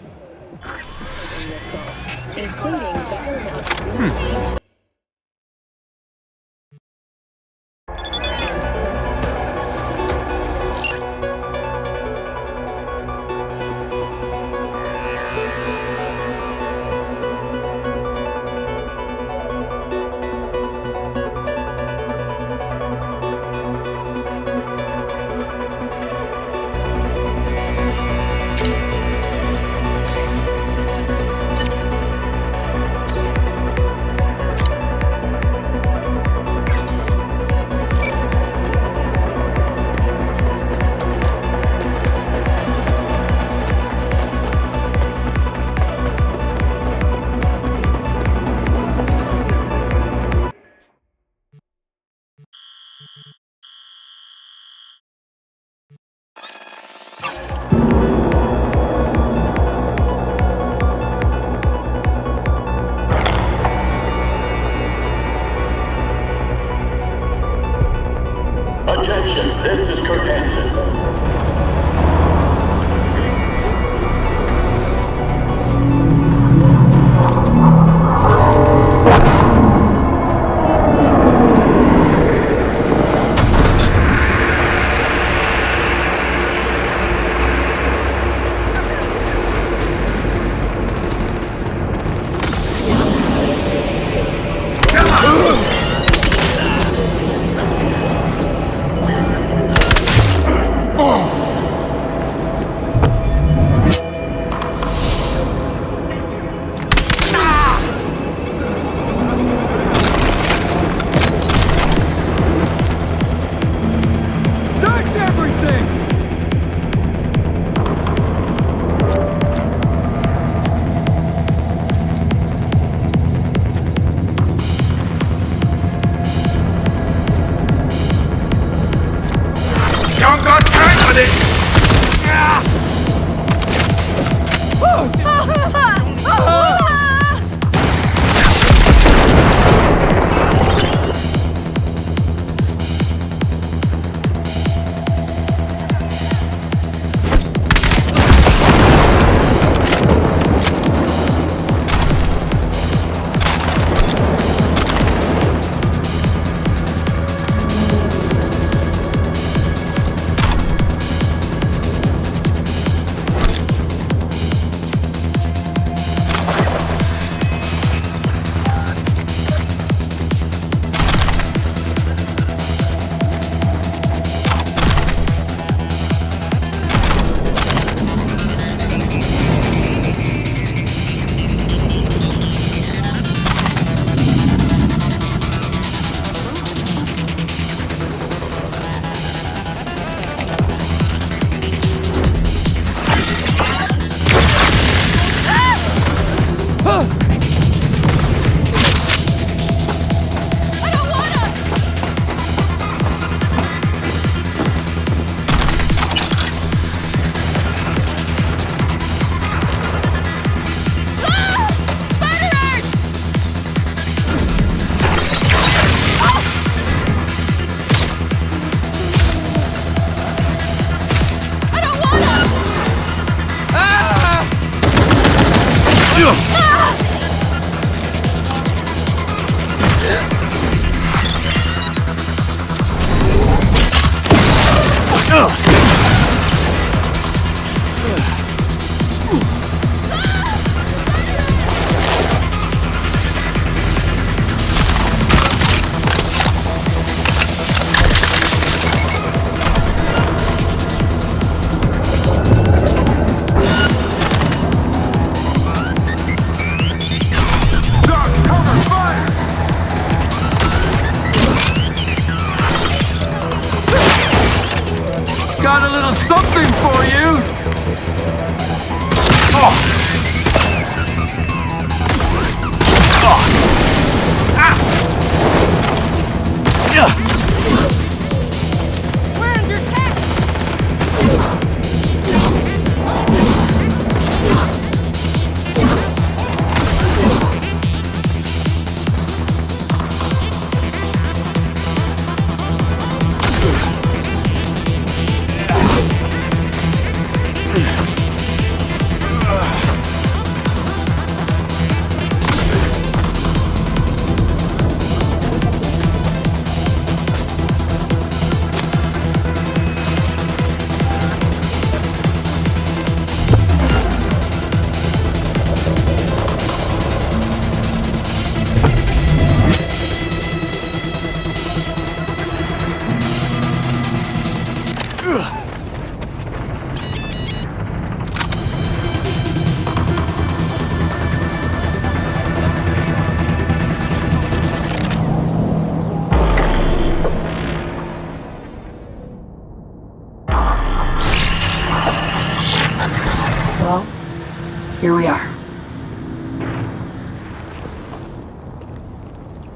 [SPEAKER 11] here we are.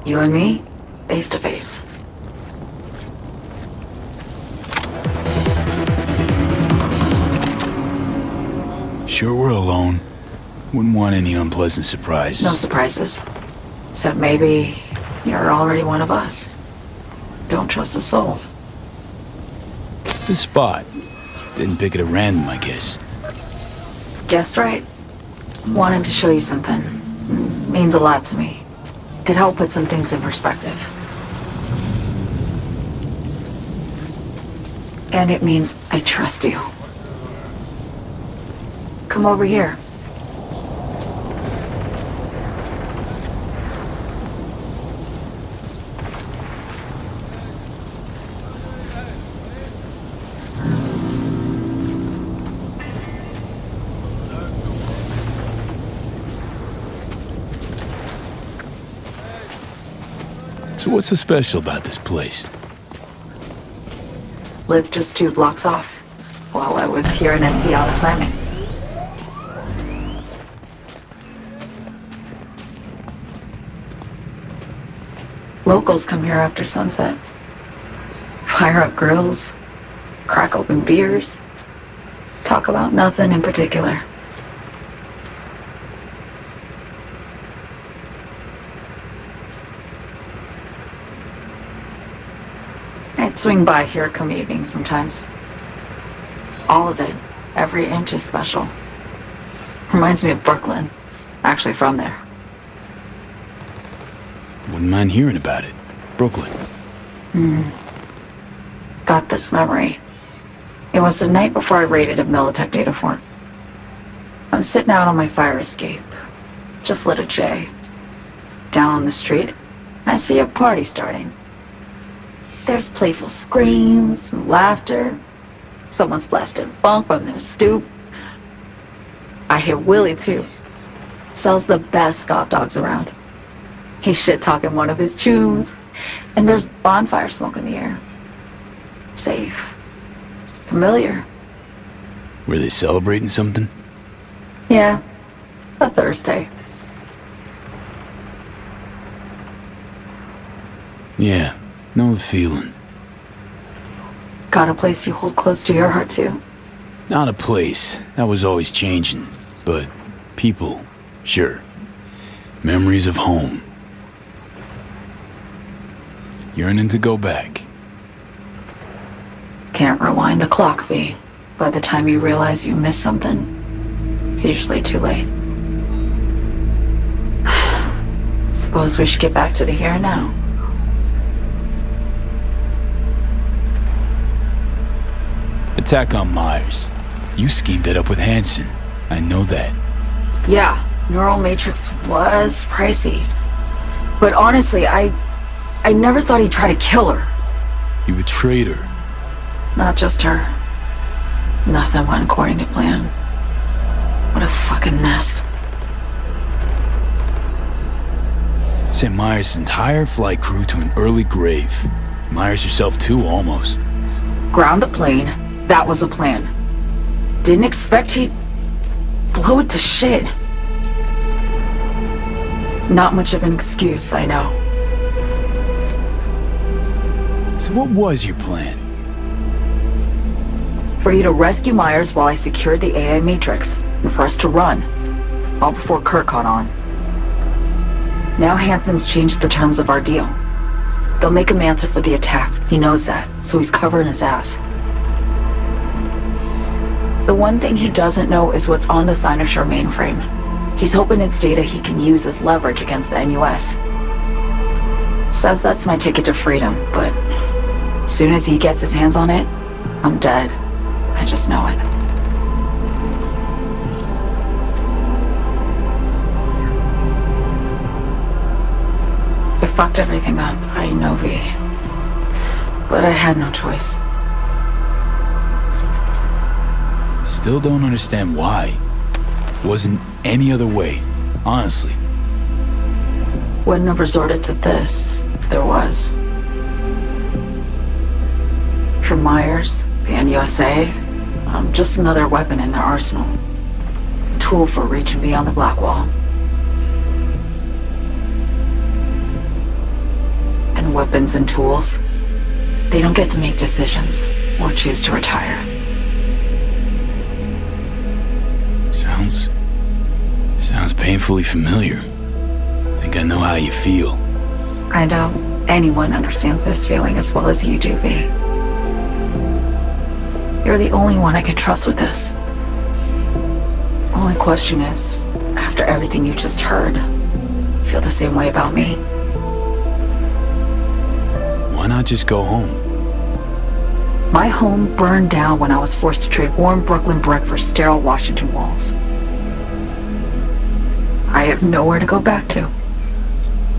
[SPEAKER 11] You and me, face to face.
[SPEAKER 8] Sure we're alone. Wouldn't want any unpleasant surprises.
[SPEAKER 11] No surprises. Except maybe you're already one of us. Don't trust a soul.
[SPEAKER 8] This spot. Didn't pick it at random, I guess.
[SPEAKER 11] Guessed right. Wanted to show you something. Means a lot to me. Could help put some things in perspective. And it means I trust you. Come over here.
[SPEAKER 8] So what's so special about this place?
[SPEAKER 11] Lived just 2 blocks off while I was here in NC on assignment. Locals come here after sunset. Fire up grills, crack open beers, talk about nothing in particular. I'd swing by here come evening sometimes. All of it, every inch is special. Reminds me of Brooklyn. Actually from there.
[SPEAKER 8] Wouldn't mind hearing about it. Brooklyn.
[SPEAKER 11] Got this memory. It was the night before I raided a Militech data fort. I'm sitting out on my fire escape. Just lit a J. Down on the street, I see a party starting. There's playful screams and laughter. Someone's blasting funk from their stoop. I hear Willie too. Sells the best Scott dogs around. He's shit-talking one of his tunes, and there's bonfire smoke in the air. Safe. Familiar.
[SPEAKER 8] Were they celebrating something?
[SPEAKER 11] Yeah. A Thursday.
[SPEAKER 8] Yeah, know the feeling.
[SPEAKER 11] Got a place you hold close to your heart too?
[SPEAKER 8] Not a place. That was always changing. But people, sure. Memories of home. Yearning to go back.
[SPEAKER 11] Can't rewind the clock, V. By the time you realize you missed something, it's usually too late. Suppose we should get back to the here and now.
[SPEAKER 8] Attack on Myers. You schemed it up with Hansen. I know that.
[SPEAKER 11] Yeah, neural matrix was pricey. But honestly, I never thought he'd try to kill her.
[SPEAKER 8] You betrayed her.
[SPEAKER 11] Not just her. Nothing went according to plan. What a fucking mess.
[SPEAKER 8] Sent Myers' entire flight crew to an early grave. Myers herself too, almost.
[SPEAKER 11] Ground the plane. That was the plan. Didn't expect he'd blow it to shit. Not much of an excuse, I know.
[SPEAKER 8] So what was your plan?
[SPEAKER 11] For you to rescue Myers while I secured the AI Matrix, and for us to run, all before Kurt caught on. Now Hansen's changed the terms of our deal. They'll make him answer for the attack. He knows that, so he's covering his ass. The one thing he doesn't know is what's on the Cynosure mainframe. He's hoping it's data he can use as leverage against the NUS. Says that's my ticket to freedom, but as soon as he gets his hands on it, I'm dead. I just know it. I fucked everything up, I know, V. But I had no choice.
[SPEAKER 8] Still don't understand why. Wasn't any other way, honestly.
[SPEAKER 11] Wouldn't have resorted to this if there was. For Myers, the NUSA, I'm just another weapon in their arsenal. tool for reaching beyond the black wall. And weapons and tools, they don't get to make decisions or choose to retire.
[SPEAKER 8] Sounds painfully familiar. I think I know how you feel.
[SPEAKER 11] I doubt anyone understands this feeling as well as you do, V. You're the only one I can trust with this. Only question is, after everything you just heard, feel the same way about me?
[SPEAKER 8] Why not just go home?
[SPEAKER 11] My home burned down when I was forced to trade warm Brooklyn brick for sterile Washington walls. I have nowhere to go back to.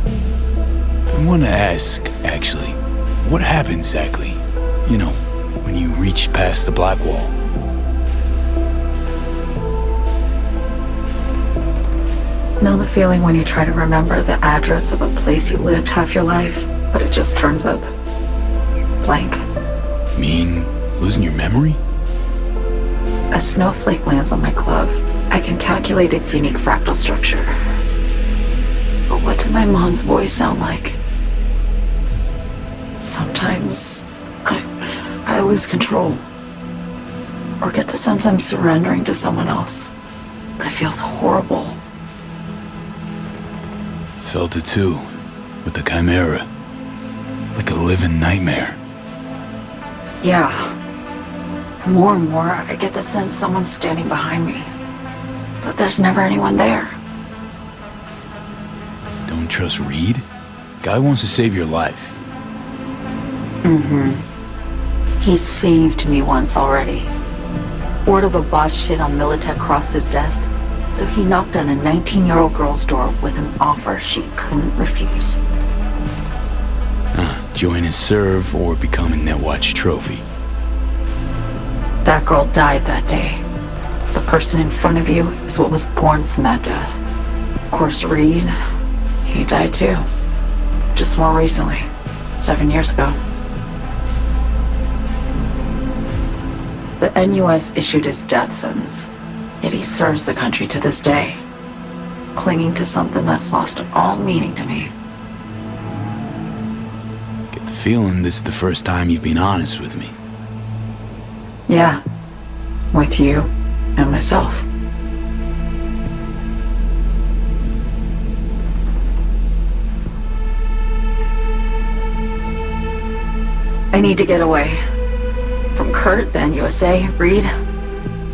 [SPEAKER 8] I want to ask, actually, what happened exactly? You know, when you reached past the black wall.
[SPEAKER 11] Know the feeling when you try to remember the address of a place you lived half your life, but it just turns up blank?
[SPEAKER 8] Mean losing your memory?
[SPEAKER 11] A snowflake lands on my glove. I can calculate its unique fractal structure. But what did my mom's voice sound like? Sometimes I lose control. Or get the sense I'm surrendering to someone else. But it feels horrible.
[SPEAKER 8] Felt it too, with the Chimera. Like a living nightmare.
[SPEAKER 11] Yeah. More and more, I get the sense someone's standing behind me. But there's never anyone there.
[SPEAKER 8] Don't trust Reed? Guy wants to save your life.
[SPEAKER 11] He saved me once already. Word of a boss shit on Militech crossed his desk, so he knocked on a 19-year-old girl's door with an offer she couldn't refuse.
[SPEAKER 8] Join and serve or become a Netwatch trophy.
[SPEAKER 11] That girl died that day. The person in front of you is what was born from that death. Of course, Reed, he died too. Just more recently. 7 years ago. The NUS issued his death sentence, yet he serves the country to this day, clinging to something that's lost all meaning to me.
[SPEAKER 8] Get the feeling this is the first time you've been honest with me.
[SPEAKER 11] Yeah, with you and myself. I need to get away. From Kurt, the NUSA, Reed,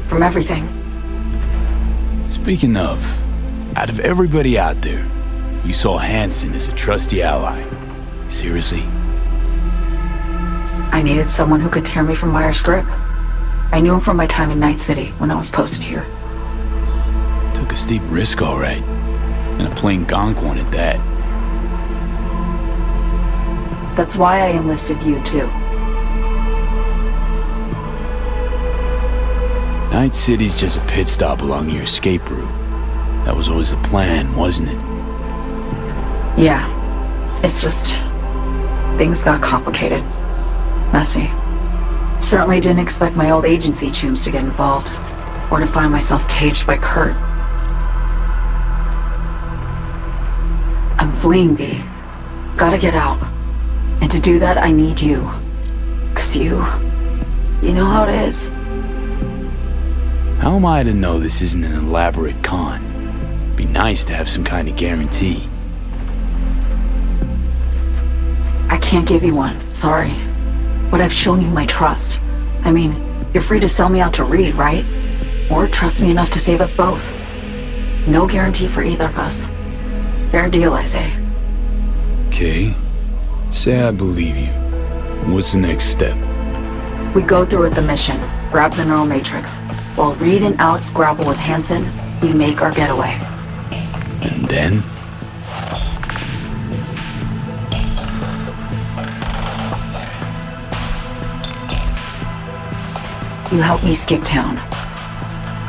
[SPEAKER 11] from everything.
[SPEAKER 8] Speaking of, out of everybody out there, you saw Hansen as a trusty ally. Seriously?
[SPEAKER 11] I needed someone who could tear me from Myers' grip. I knew him from my time in Night City when I was posted here.
[SPEAKER 8] Took a steep risk, all right. And a plain gonk one at that.
[SPEAKER 11] That's why I enlisted you, too.
[SPEAKER 8] Night City's just a pit stop along your escape route. That was always the plan, wasn't it?
[SPEAKER 11] Yeah. It's just... things got complicated. Messy. Certainly didn't expect my old agency chooms to get involved. Or to find myself caged by Kurt. I'm fleeing, B. Gotta get out. And to do that, I need you. 'Cause you know how it is.
[SPEAKER 8] How am I to know this isn't an elaborate con? Be nice to have some kind of guarantee.
[SPEAKER 11] I can't give you one, sorry. But I've shown you my trust. I mean, you're free to sell me out to Reed, right? Or trust me enough to save us both. No guarantee for either of us. Fair deal, I say.
[SPEAKER 8] Okay. Say I believe you. What's the next step?
[SPEAKER 11] We go through with the mission, grab the neural matrix. While Reed and Alex grapple with Hansen, we make our getaway.
[SPEAKER 8] And then?
[SPEAKER 11] You help me skip town.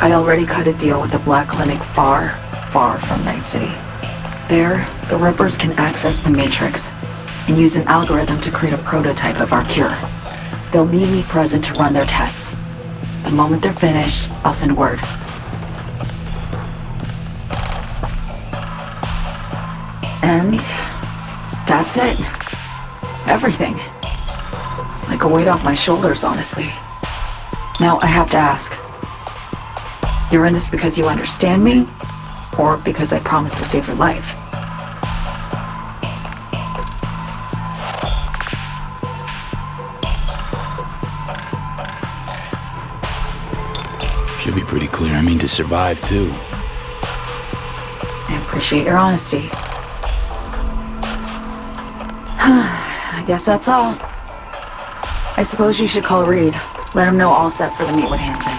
[SPEAKER 11] I already cut a deal with the Black Clinic far, far from Night City. There, the Rippers can access the Matrix and use an algorithm to create a prototype of our cure. They'll need me present to run their tests. The moment they're finished, I'll send word. And that's it. Everything. Like a weight off my shoulders, honestly. Now I have to ask. You're in this because you understand me? Or because I promised to save your life?
[SPEAKER 8] Should be pretty clear. I mean to survive, too.
[SPEAKER 11] I appreciate your honesty. I guess that's all. I suppose you should call Reed. Let him know all set for the meet with Hansen.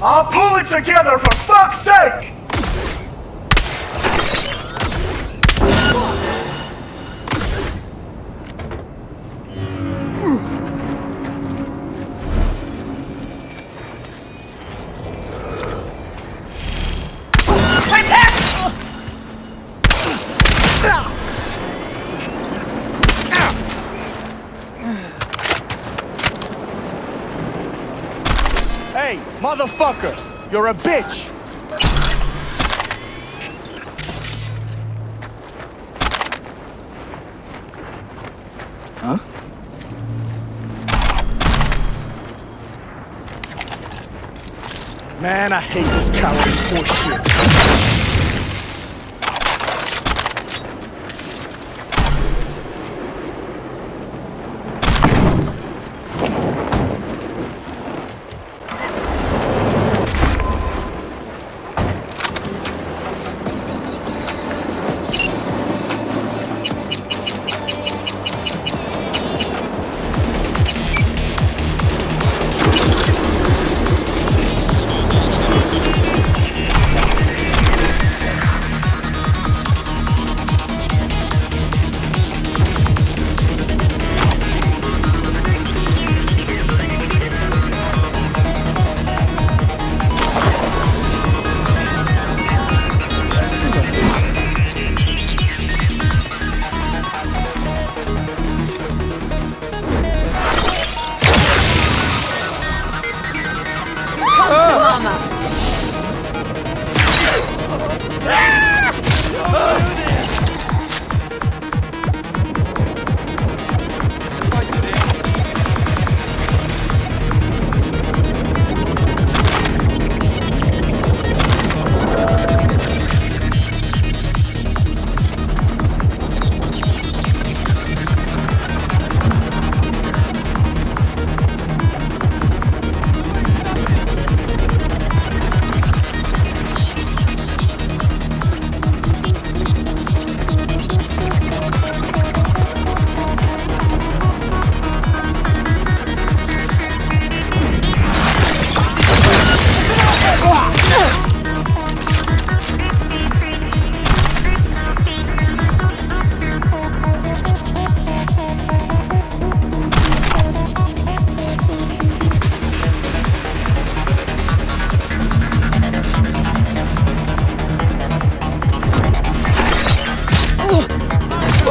[SPEAKER 12] I'll pull it together, for fuck's sake! Hey, motherfucker! You're a bitch!
[SPEAKER 6] Huh?
[SPEAKER 12] Man, I hate this cowardly horseshit.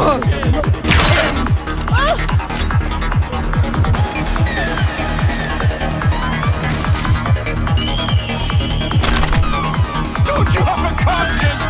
[SPEAKER 12] Don't you have a conscience?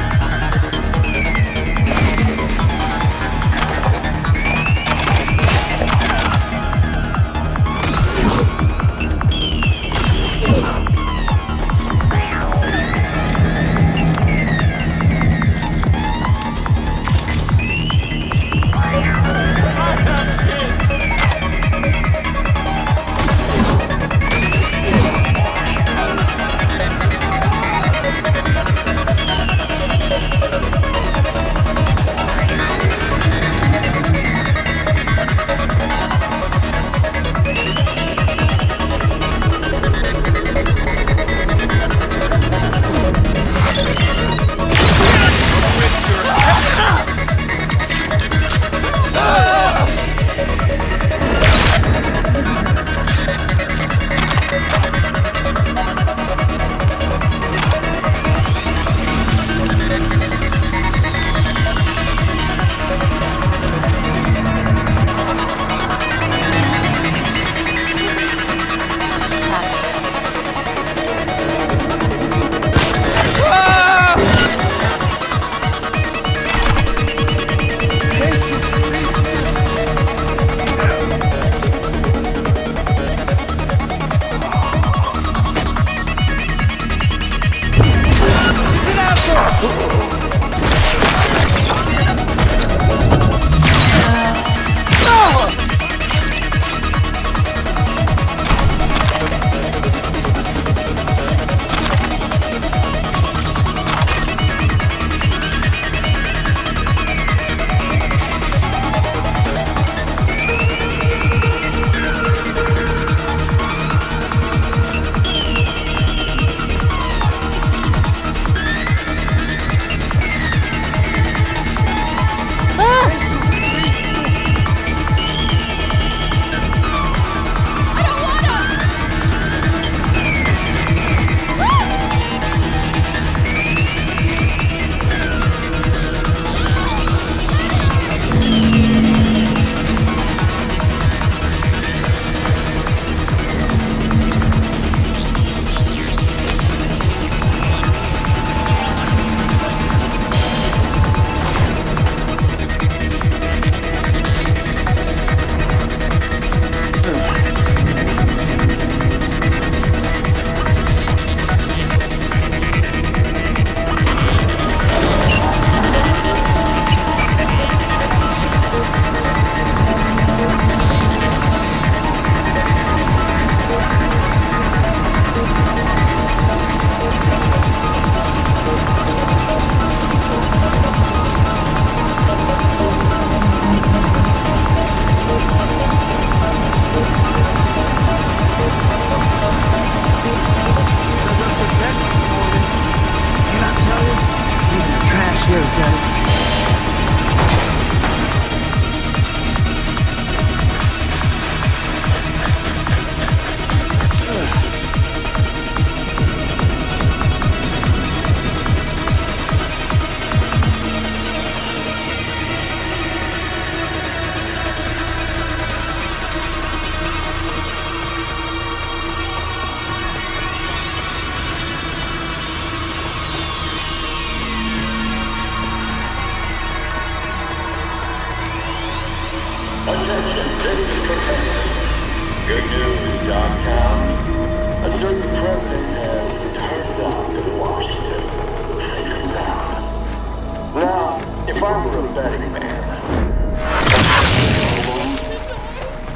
[SPEAKER 5] Good news, Dogtown. A certain president has returned up to Washington, safe and sound. Now, if I were a betting man,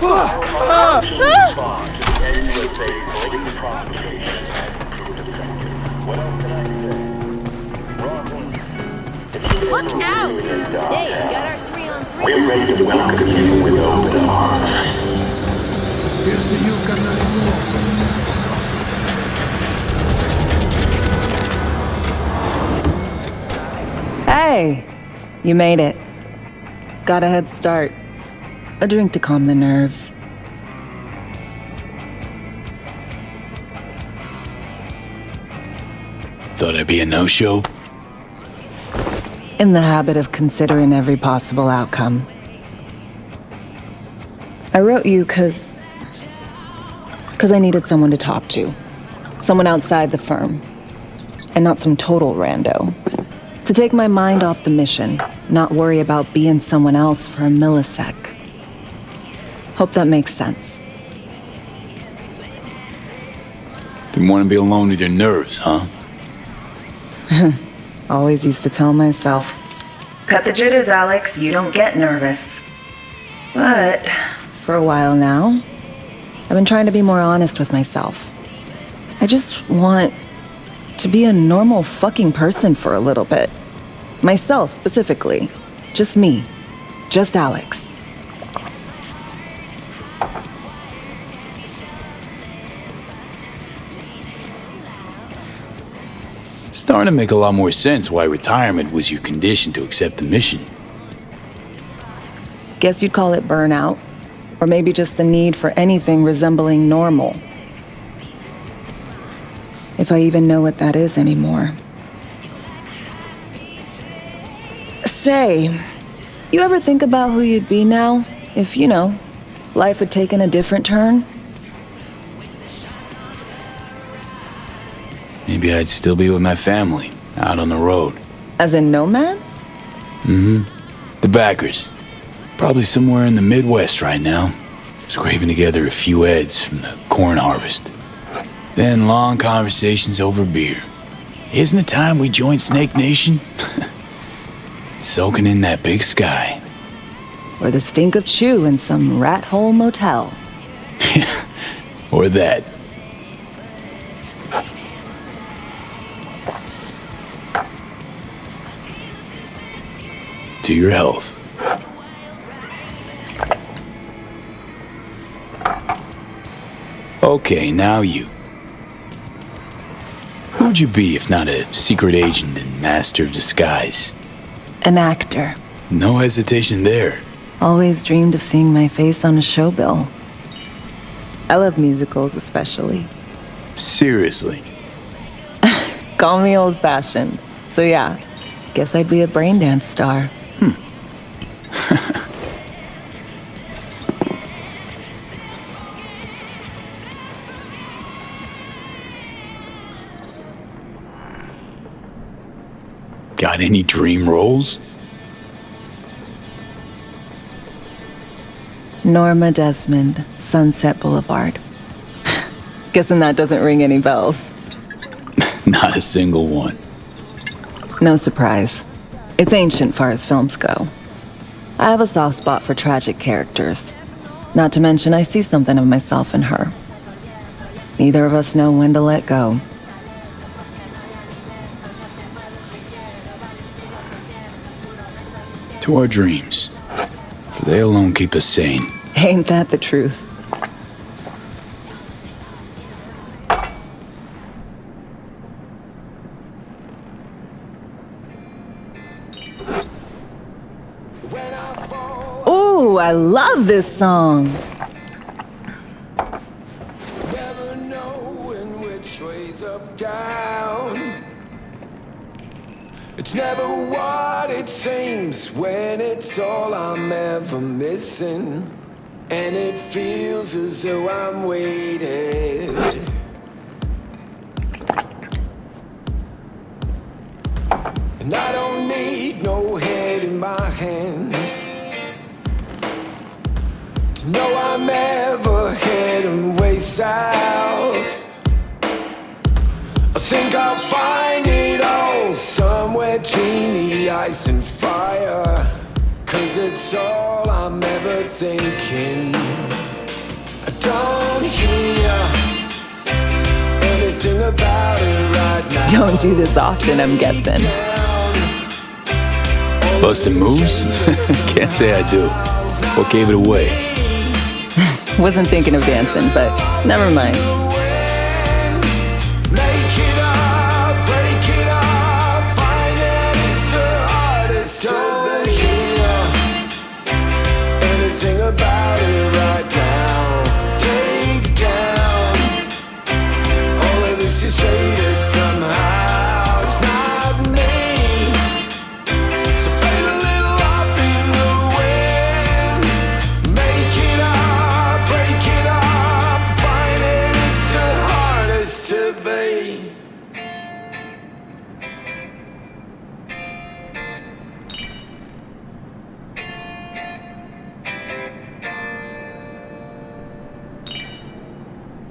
[SPEAKER 5] I would respond to the NUSA's latest provocation and proved effective. What else can I say? Wrong.
[SPEAKER 2] Look out! Hey, we got our 3-on-3.
[SPEAKER 5] We're ready to welcome you with open arms.
[SPEAKER 6] Here's to you, carnalito.
[SPEAKER 4] Hey, you made it. Got a head start. A drink to calm the nerves.
[SPEAKER 8] Thought I'd be a no-show?
[SPEAKER 4] In the habit of considering every possible outcome. I wrote you because I needed someone to talk to. Someone outside the firm. And not some total rando. To take my mind off the mission, not worry about being someone else for a millisec. Hope that makes sense.
[SPEAKER 8] Didn't want to be alone with your nerves, huh?
[SPEAKER 4] Always used to tell myself, cut the jitters, Alex, you don't get nervous. But for a while now, I've been trying to be more honest with myself. I just want to be a normal fucking person for a little bit. Myself, specifically. Just me. Just Alex.
[SPEAKER 8] Starting to make a lot more sense why retirement was your condition to accept the mission.
[SPEAKER 4] Guess you'd call it burnout. Or maybe just the need for anything resembling normal. If I even know what that is anymore. Say, you ever think about who you'd be now if, life had taken a different turn?
[SPEAKER 8] Maybe I'd still be with my family, out on the road.
[SPEAKER 4] As in nomads?
[SPEAKER 8] Mm-hmm. The backers. Probably somewhere in the Midwest right now. Scraping together a few heads from the corn harvest. Then long conversations over beer. Isn't it time we joined Snake Nation? Soaking in that big sky.
[SPEAKER 4] Or the stink of chew in some rat hole motel.
[SPEAKER 8] Or that. To your health. Okay, now you. Who'd you be if not a secret agent and master of disguise?
[SPEAKER 4] An actor.
[SPEAKER 8] No hesitation there.
[SPEAKER 4] Always dreamed of seeing my face on a show bill. I love musicals especially.
[SPEAKER 8] Seriously?
[SPEAKER 4] Call me old-fashioned. So yeah, guess I'd be a braindance star.
[SPEAKER 8] Got any dream roles?
[SPEAKER 4] Norma Desmond, Sunset Boulevard. Guessing that doesn't ring any bells.
[SPEAKER 8] Not a single one.
[SPEAKER 4] No surprise. It's ancient far as films go. I have a soft spot for tragic characters. Not to mention I see something of myself in her. Neither of us know when to let go.
[SPEAKER 8] To our dreams, for they alone keep us sane.
[SPEAKER 4] Ain't that the truth? Ooh, I love this song.
[SPEAKER 5] Never knowing which way's up, down. It's never what it seems when it's all I'm ever missing. And it feels as though I'm waiting. And I don't need no head in my hands to know I'm ever heading way south. I think I'll find it all somewhere between the ice and fire. 'Cause it's all I'm ever thinking. I don't hear anything about it right now.
[SPEAKER 4] Don't do this often, I'm guessing.
[SPEAKER 8] Busting moves? Can't say I do. What gave it away?
[SPEAKER 4] Wasn't thinking of dancing, but never mind.
[SPEAKER 5] About it right now. Take down all of this is traded somehow. It's not me.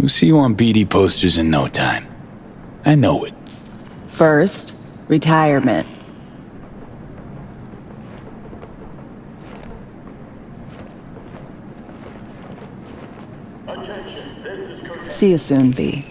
[SPEAKER 8] We'll see you on BD posters in no time. I know it.
[SPEAKER 4] First, retirement. See you soon, V.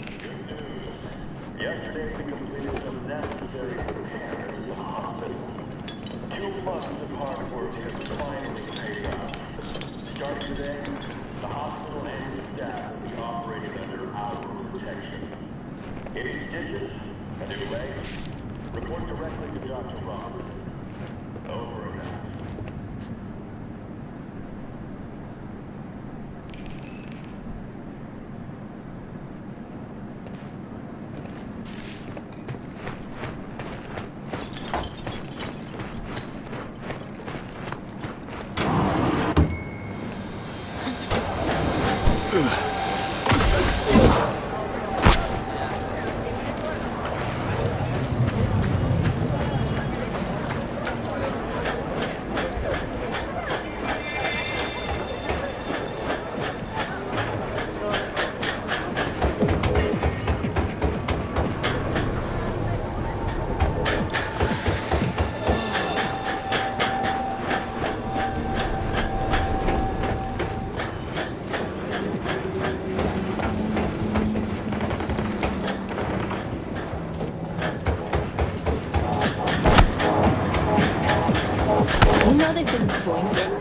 [SPEAKER 2] You know they've been pointing?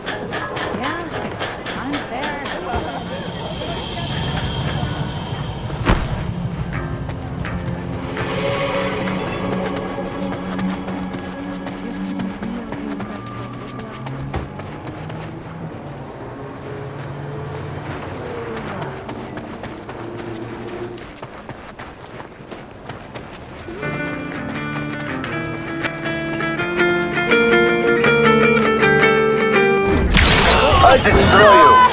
[SPEAKER 3] Yeah, I'm fair.
[SPEAKER 12] I destroy you!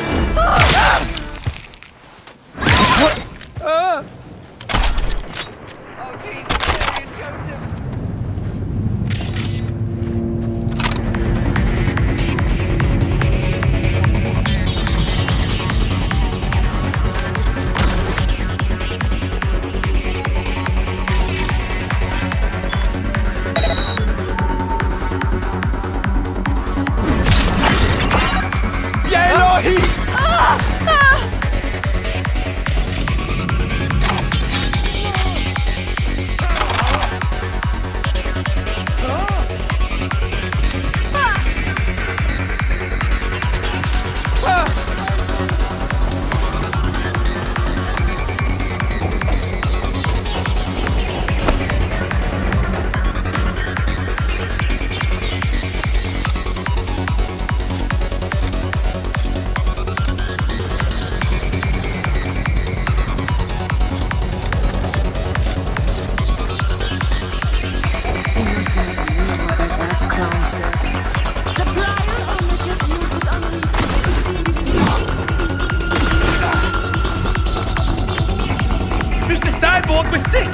[SPEAKER 14] Mr. Cyborg was sick!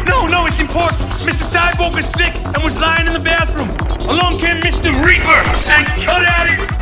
[SPEAKER 14] No, it's important! Mr. Cyborg was sick and was lying in the bathroom! Along came Mr. Reaper and cut at it!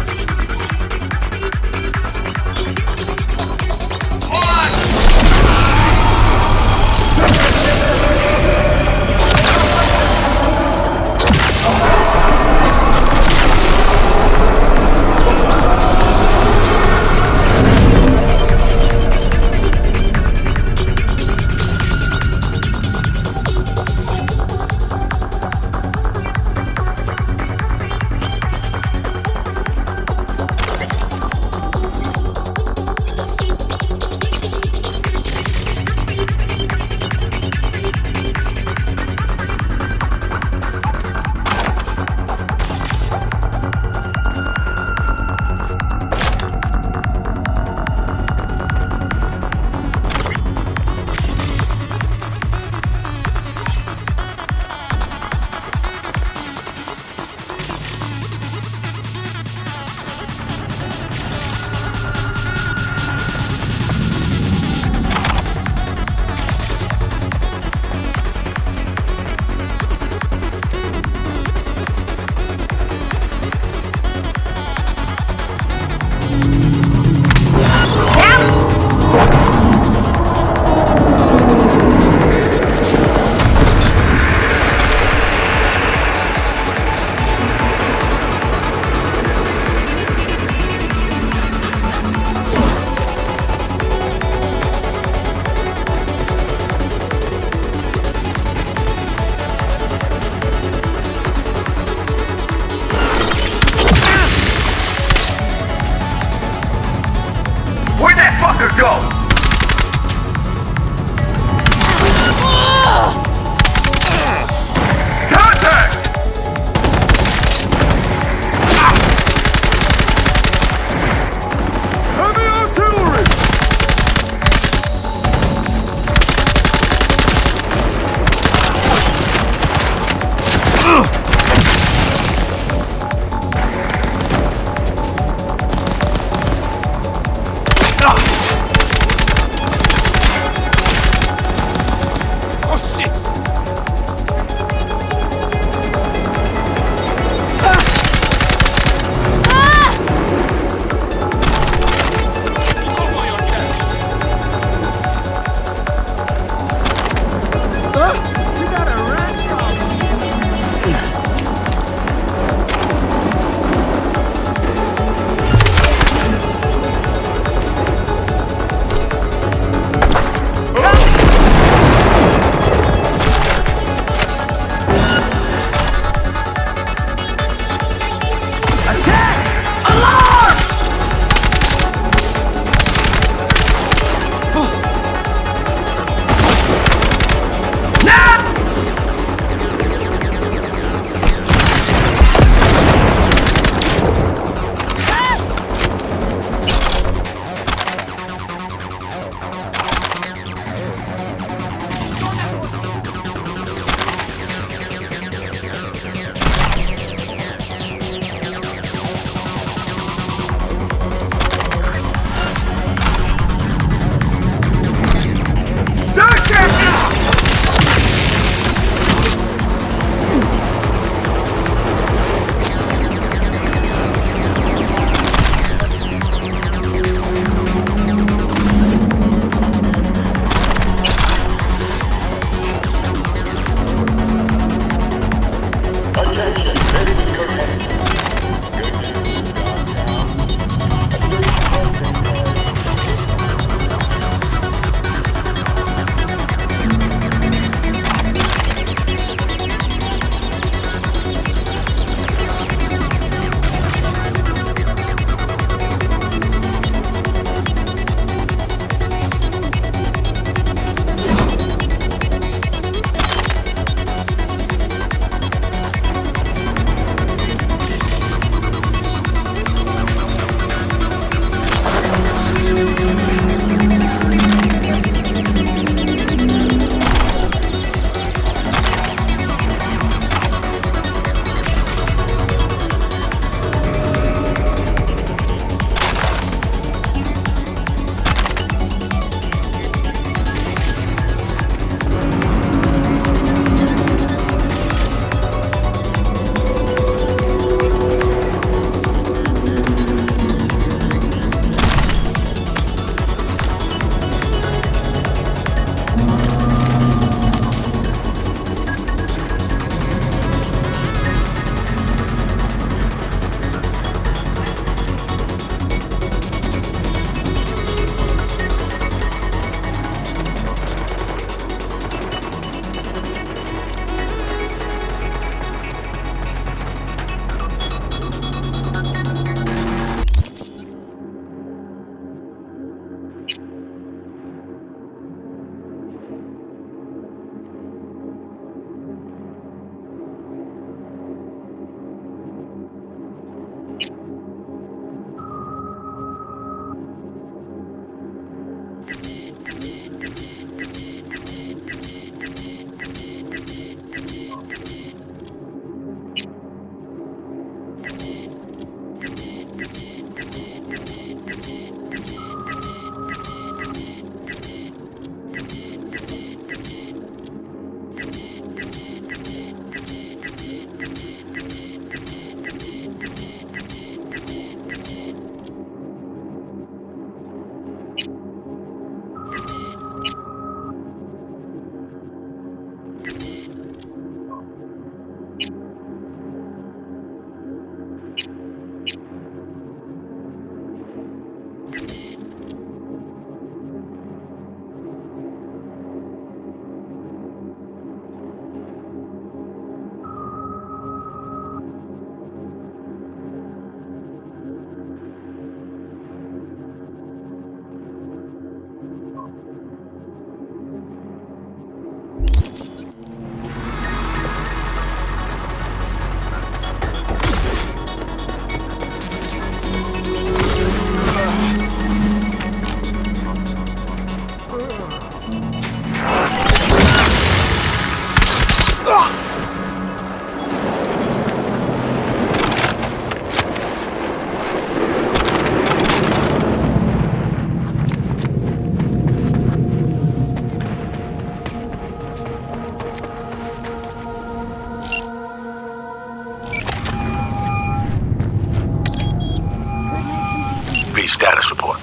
[SPEAKER 9] status report.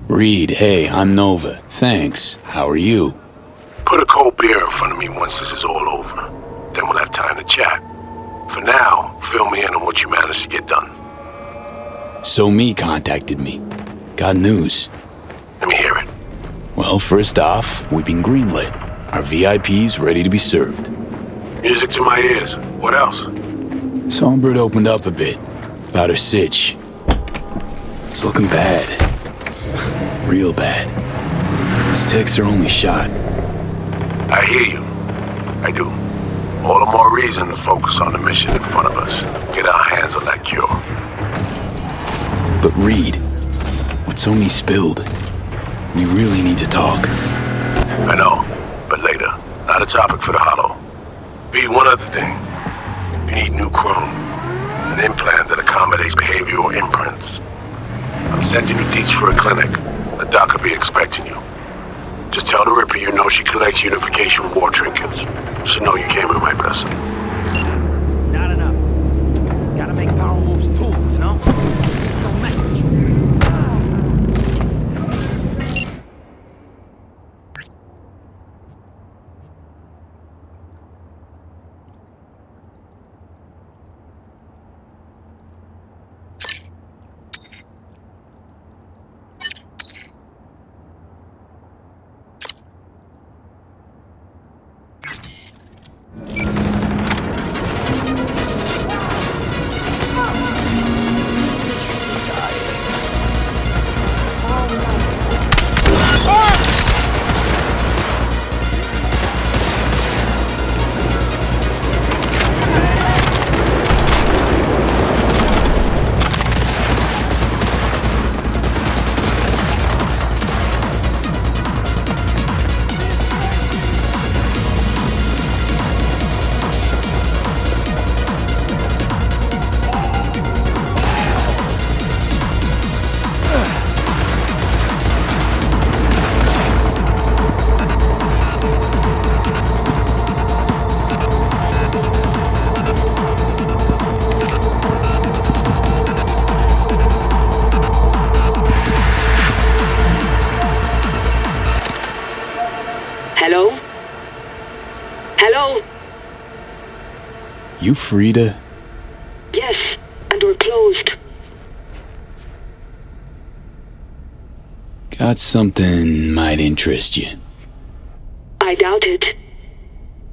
[SPEAKER 8] Reed, hey, I'm Nova. Thanks. How are you?
[SPEAKER 9] Put a cold beer in front of me once this is all over. Then we'll have time to chat. For now, fill me in on what you managed to get done.
[SPEAKER 8] So Me contacted me. Got news.
[SPEAKER 9] Let me hear it.
[SPEAKER 8] Well, first off, we've been greenlit. Our VIP's ready to be served.
[SPEAKER 9] Music to my ears. What else?
[SPEAKER 8] Songbird opened up a bit about her sitch. It's looking bad. Real bad. This tech's her only shot.
[SPEAKER 9] I hear you. I do. All the more reason to focus on the mission in front of us. Get our hands on that cure.
[SPEAKER 8] But Reed, what's only spilled? We really need to talk.
[SPEAKER 9] I know, but later. Not a topic for the hollow. B, one other thing. You need new chrome. An implant that accommodates behavioral imprints. I'm sending you deets for a clinic. The doc will be expecting you. Just tell the Ripper you know she collects unification war trinkets. She'll know you came with my blessing.
[SPEAKER 15] Not enough. Gotta make power moves too, you know? There's no message.
[SPEAKER 16] Hello? Hello?
[SPEAKER 8] You Frida?
[SPEAKER 16] Yes, and we're closed.
[SPEAKER 8] Got something might interest you.
[SPEAKER 16] I doubt it.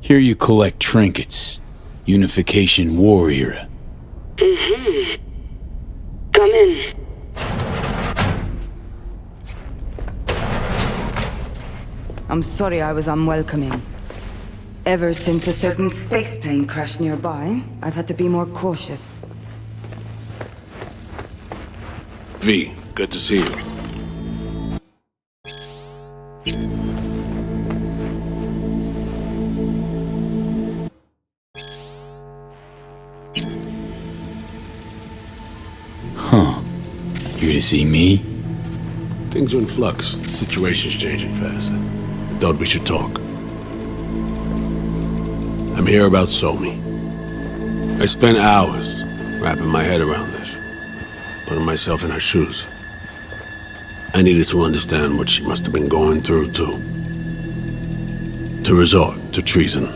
[SPEAKER 8] Here you collect trinkets. Unification war era.
[SPEAKER 16] Mm-hmm. Come in.
[SPEAKER 17] I'm sorry I was unwelcoming. Ever since a certain space plane crashed nearby, I've had to be more cautious.
[SPEAKER 9] V, good to see you.
[SPEAKER 8] Huh. Here to see me?
[SPEAKER 9] Things are in flux. Situation's changing fast. I thought we should talk. I'm here about Somi. I spent hours wrapping my head around this, putting myself in her shoes. I needed to understand what she must have been going through to resort to treason.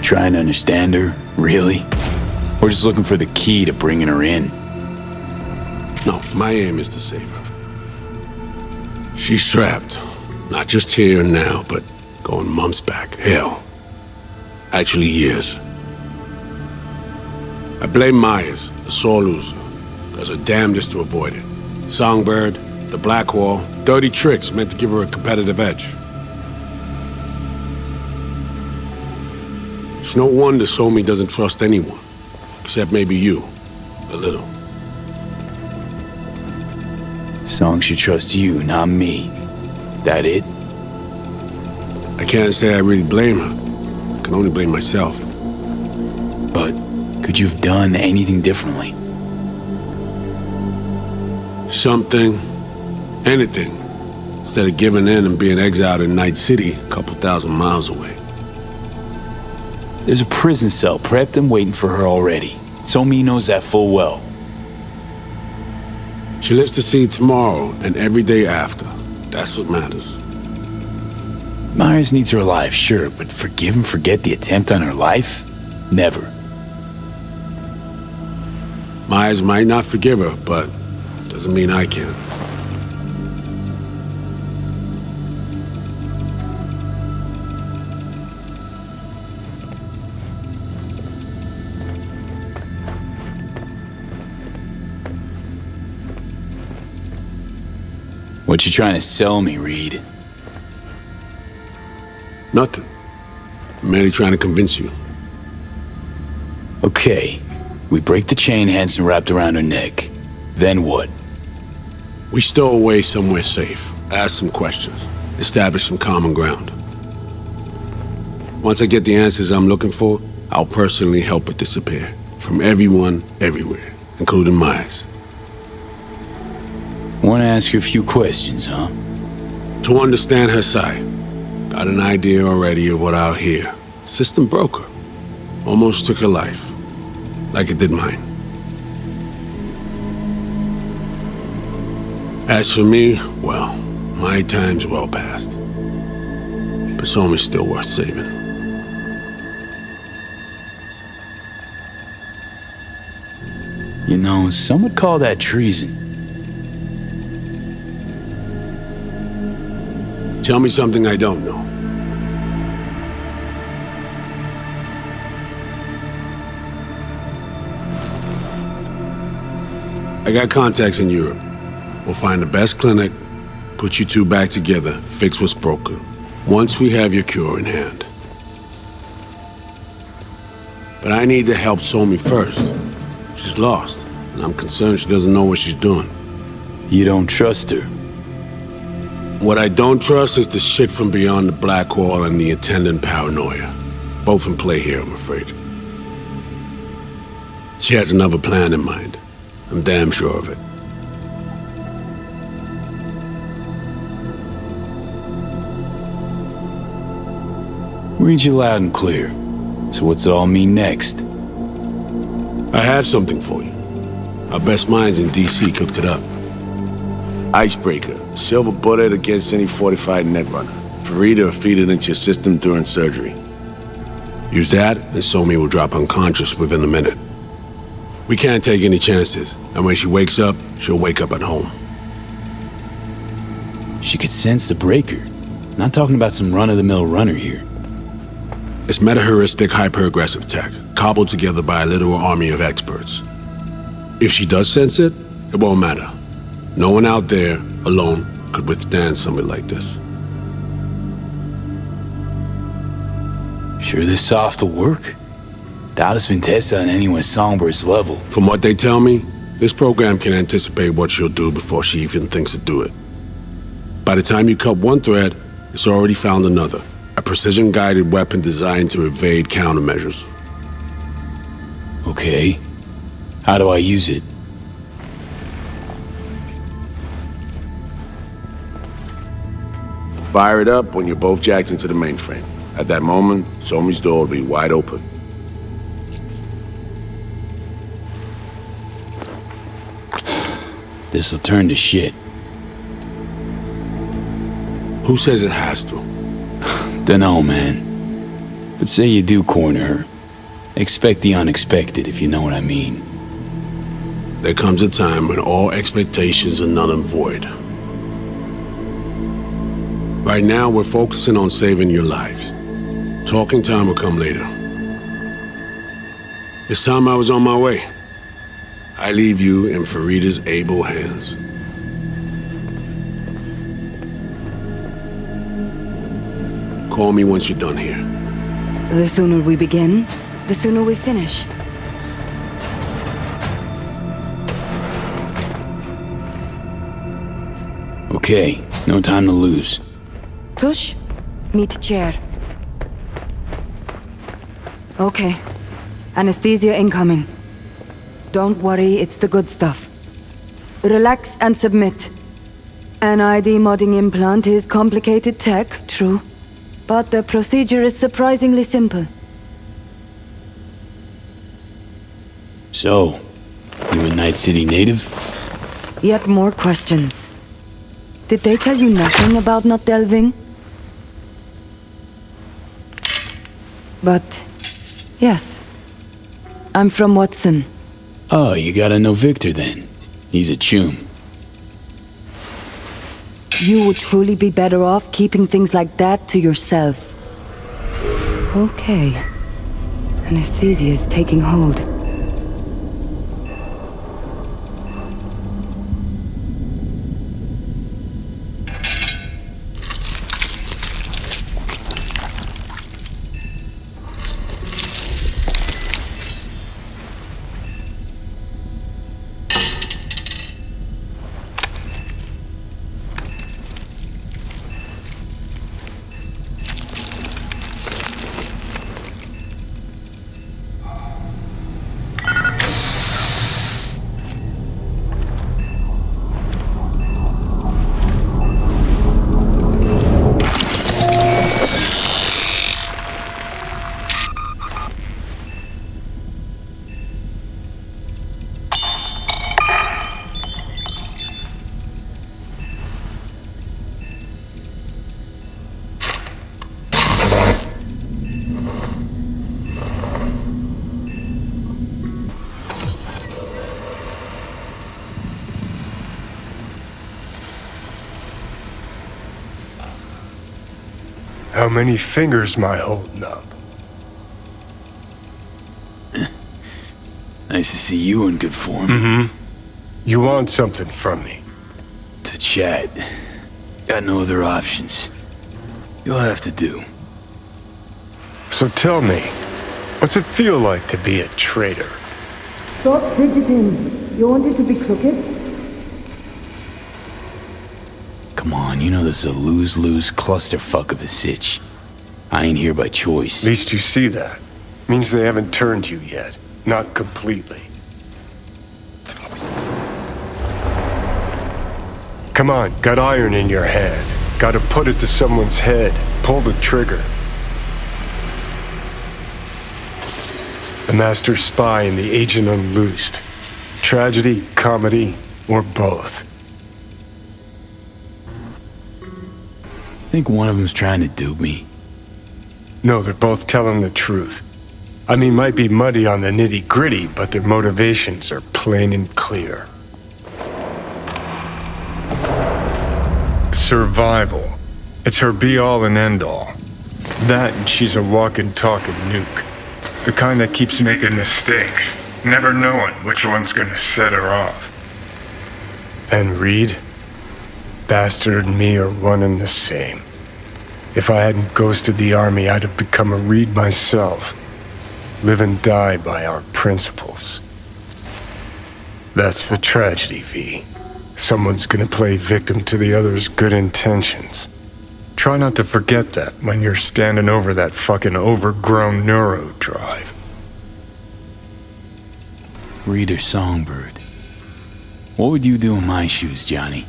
[SPEAKER 8] Trying to understand her, really? Or just looking for the key to bringing her in?
[SPEAKER 9] No, my aim is to save her. She's trapped. Not just here and now, but going months back. Hell. Actually years. I blame Myers, the sore loser. Does her damnedest to avoid it. Songbird, the Blackwall, dirty tricks meant to give her a competitive edge. It's no wonder Somi doesn't trust anyone. Except maybe you. A little.
[SPEAKER 8] Song should trust you, not me. That it?
[SPEAKER 9] I can't say I really blame her. I can only blame myself.
[SPEAKER 8] But could you have done anything differently?
[SPEAKER 9] Something. Anything. Instead of giving in and being exiled in Night City, a couple thousand miles away.
[SPEAKER 8] There's a prison cell prepped and waiting for her already. Somi knows that full well.
[SPEAKER 9] She lives to see tomorrow and every day after. That's what matters.
[SPEAKER 8] Myers needs her alive, sure, but forgive and forget the attempt on her life? Never.
[SPEAKER 9] Myers might not forgive her, but doesn't mean I can.
[SPEAKER 8] What you trying to sell me, Reed?
[SPEAKER 9] Nothing. I'm merely trying to convince you.
[SPEAKER 8] Okay. We break the chain Hansen wrapped around her neck. Then what?
[SPEAKER 9] We stow away somewhere safe, ask some questions, establish some common ground. Once I get the answers I'm looking for, I'll personally help it disappear. From everyone, everywhere, including Myers.
[SPEAKER 8] Want to ask you a few questions, huh?
[SPEAKER 9] To understand her side. Got an idea already of what I'll hear. System broke her. Almost took her life. Like it did mine. As for me, well, my time's well past. But Somi's still worth saving.
[SPEAKER 8] You know, some would call that treason.
[SPEAKER 9] Tell me something I don't know. I got contacts in Europe. We'll find the best clinic, put you two back together, fix what's broken. Once we have your cure in hand. But I need to help Somi first. She's lost, and I'm concerned she doesn't know what she's doing.
[SPEAKER 8] You don't trust her?
[SPEAKER 9] What I don't trust is the shit from beyond the black wall and the attendant paranoia. Both in play here, I'm afraid. She has another plan in mind. I'm damn sure of it.
[SPEAKER 8] Read you loud and clear. So what's it all mean next?
[SPEAKER 9] I have something for you. Our best minds in DC cooked it up. Icebreaker, silver bullet against any fortified netrunner. Farida will feed it into your system during surgery. Use that, and Somi will drop unconscious within a minute. We can't take any chances, and when she wakes up, she'll wake up at home.
[SPEAKER 8] She could sense the breaker. Not talking about some run-of-the-mill runner here.
[SPEAKER 9] It's meta-heuristic, hyper-aggressive tech, cobbled together by a literal army of experts. If she does sense it, it won't matter. No one out there, alone, could withstand something like this.
[SPEAKER 8] Sure this soft will work? Doubt it's been tested on anyone Songbird's level.
[SPEAKER 9] From what they tell me, this program can anticipate what she'll do before she even thinks to do it. By the time you cut one thread, it's already found another. A precision-guided weapon designed to evade countermeasures.
[SPEAKER 8] Okay. How do I use it?
[SPEAKER 9] Fire it up when you're both jacked into the mainframe. At that moment, Somi's door will be wide open.
[SPEAKER 8] This'll turn to shit.
[SPEAKER 9] Who says it has to?
[SPEAKER 8] Dunno, man. But say you do corner her. Expect the unexpected, if you know what I mean.
[SPEAKER 9] There comes a time when all expectations are null and void. Right now, we're focusing on saving your lives. Talking time will come later. It's time I was on my way. I leave you in Farida's able hands. Call me once you're done here.
[SPEAKER 17] The sooner we begin, the sooner we finish.
[SPEAKER 8] Okay, no time to lose.
[SPEAKER 17] Tush, meet chair. Okay. Anesthesia incoming. Don't worry, it's the good stuff. Relax and submit. An ID modding implant is complicated tech, true. But the procedure is surprisingly simple.
[SPEAKER 8] So, you a Night City native?
[SPEAKER 17] Yet more questions. Did they tell you nothing about not delving? But, yes. I'm from Watson.
[SPEAKER 8] Oh, you gotta know Victor then. He's a chum.
[SPEAKER 17] You would truly be better off keeping things like that to yourself. Okay. Anesthesia is taking hold.
[SPEAKER 18] How many fingers am I holding up?
[SPEAKER 8] Nice to see you in good form.
[SPEAKER 18] Mm-hmm. You want something from me?
[SPEAKER 8] To chat. Got no other options. You'll have to do.
[SPEAKER 18] So tell me, what's it feel like to be a traitor?
[SPEAKER 17] Stop fidgeting. You wanted to be crooked?
[SPEAKER 8] Come on, you know this is a lose-lose clusterfuck of a sitch. I ain't here by choice.
[SPEAKER 18] At least you see that. Means they haven't turned you yet. Not completely. Come on, got iron in your hand. Gotta put it to someone's head. Pull the trigger. The master spy and the agent unloosed. Tragedy, comedy, or both.
[SPEAKER 8] Think one of them's trying to dupe me?
[SPEAKER 18] No, they're both telling the truth. I mean, might be muddy on the nitty-gritty, but their motivations are plain and clear. Survival. It's her be-all and end-all. That and she's a walking, talking nuke. The kind that keeps making mistakes, never knowing which one's gonna set her off. And Reed? Bastard and me are one and the same. If I hadn't ghosted the army, I'd have become a Reed myself. Live and die by our principles. That's the tragedy, V. Someone's gonna play victim to the other's good intentions. Try not to forget that when you're standing over that fucking overgrown neuro drive.
[SPEAKER 8] Reed or Songbird. What would you do in my shoes, Johnny?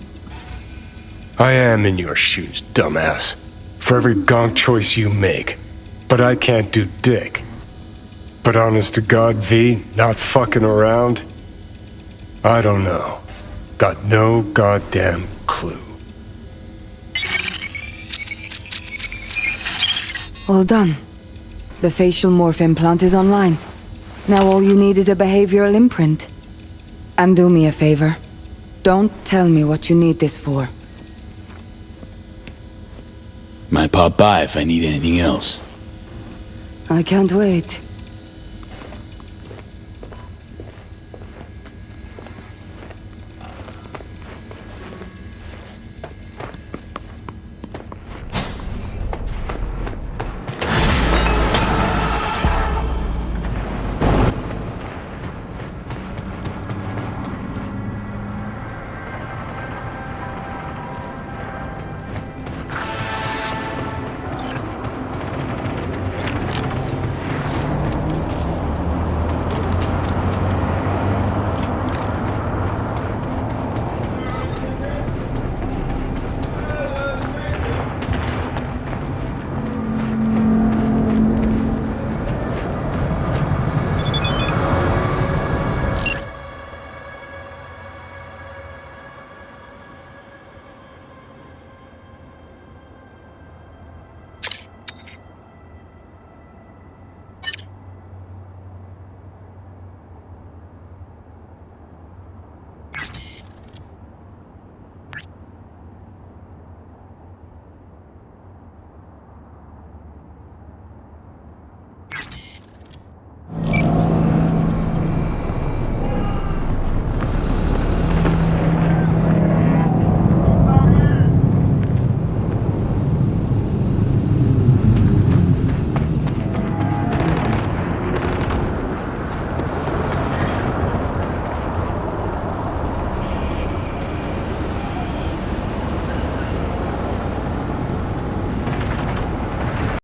[SPEAKER 18] I am in your shoes, dumbass. For every gonk choice you make. But I can't do dick. But honest to God, V, not fucking around? I don't know. Got no goddamn clue.
[SPEAKER 17] All done. The facial morph implant is online. Now all you need is a behavioral imprint. And do me a favor. Don't tell me what you need this for.
[SPEAKER 8] Might pop by if I need anything else.
[SPEAKER 17] I can't wait.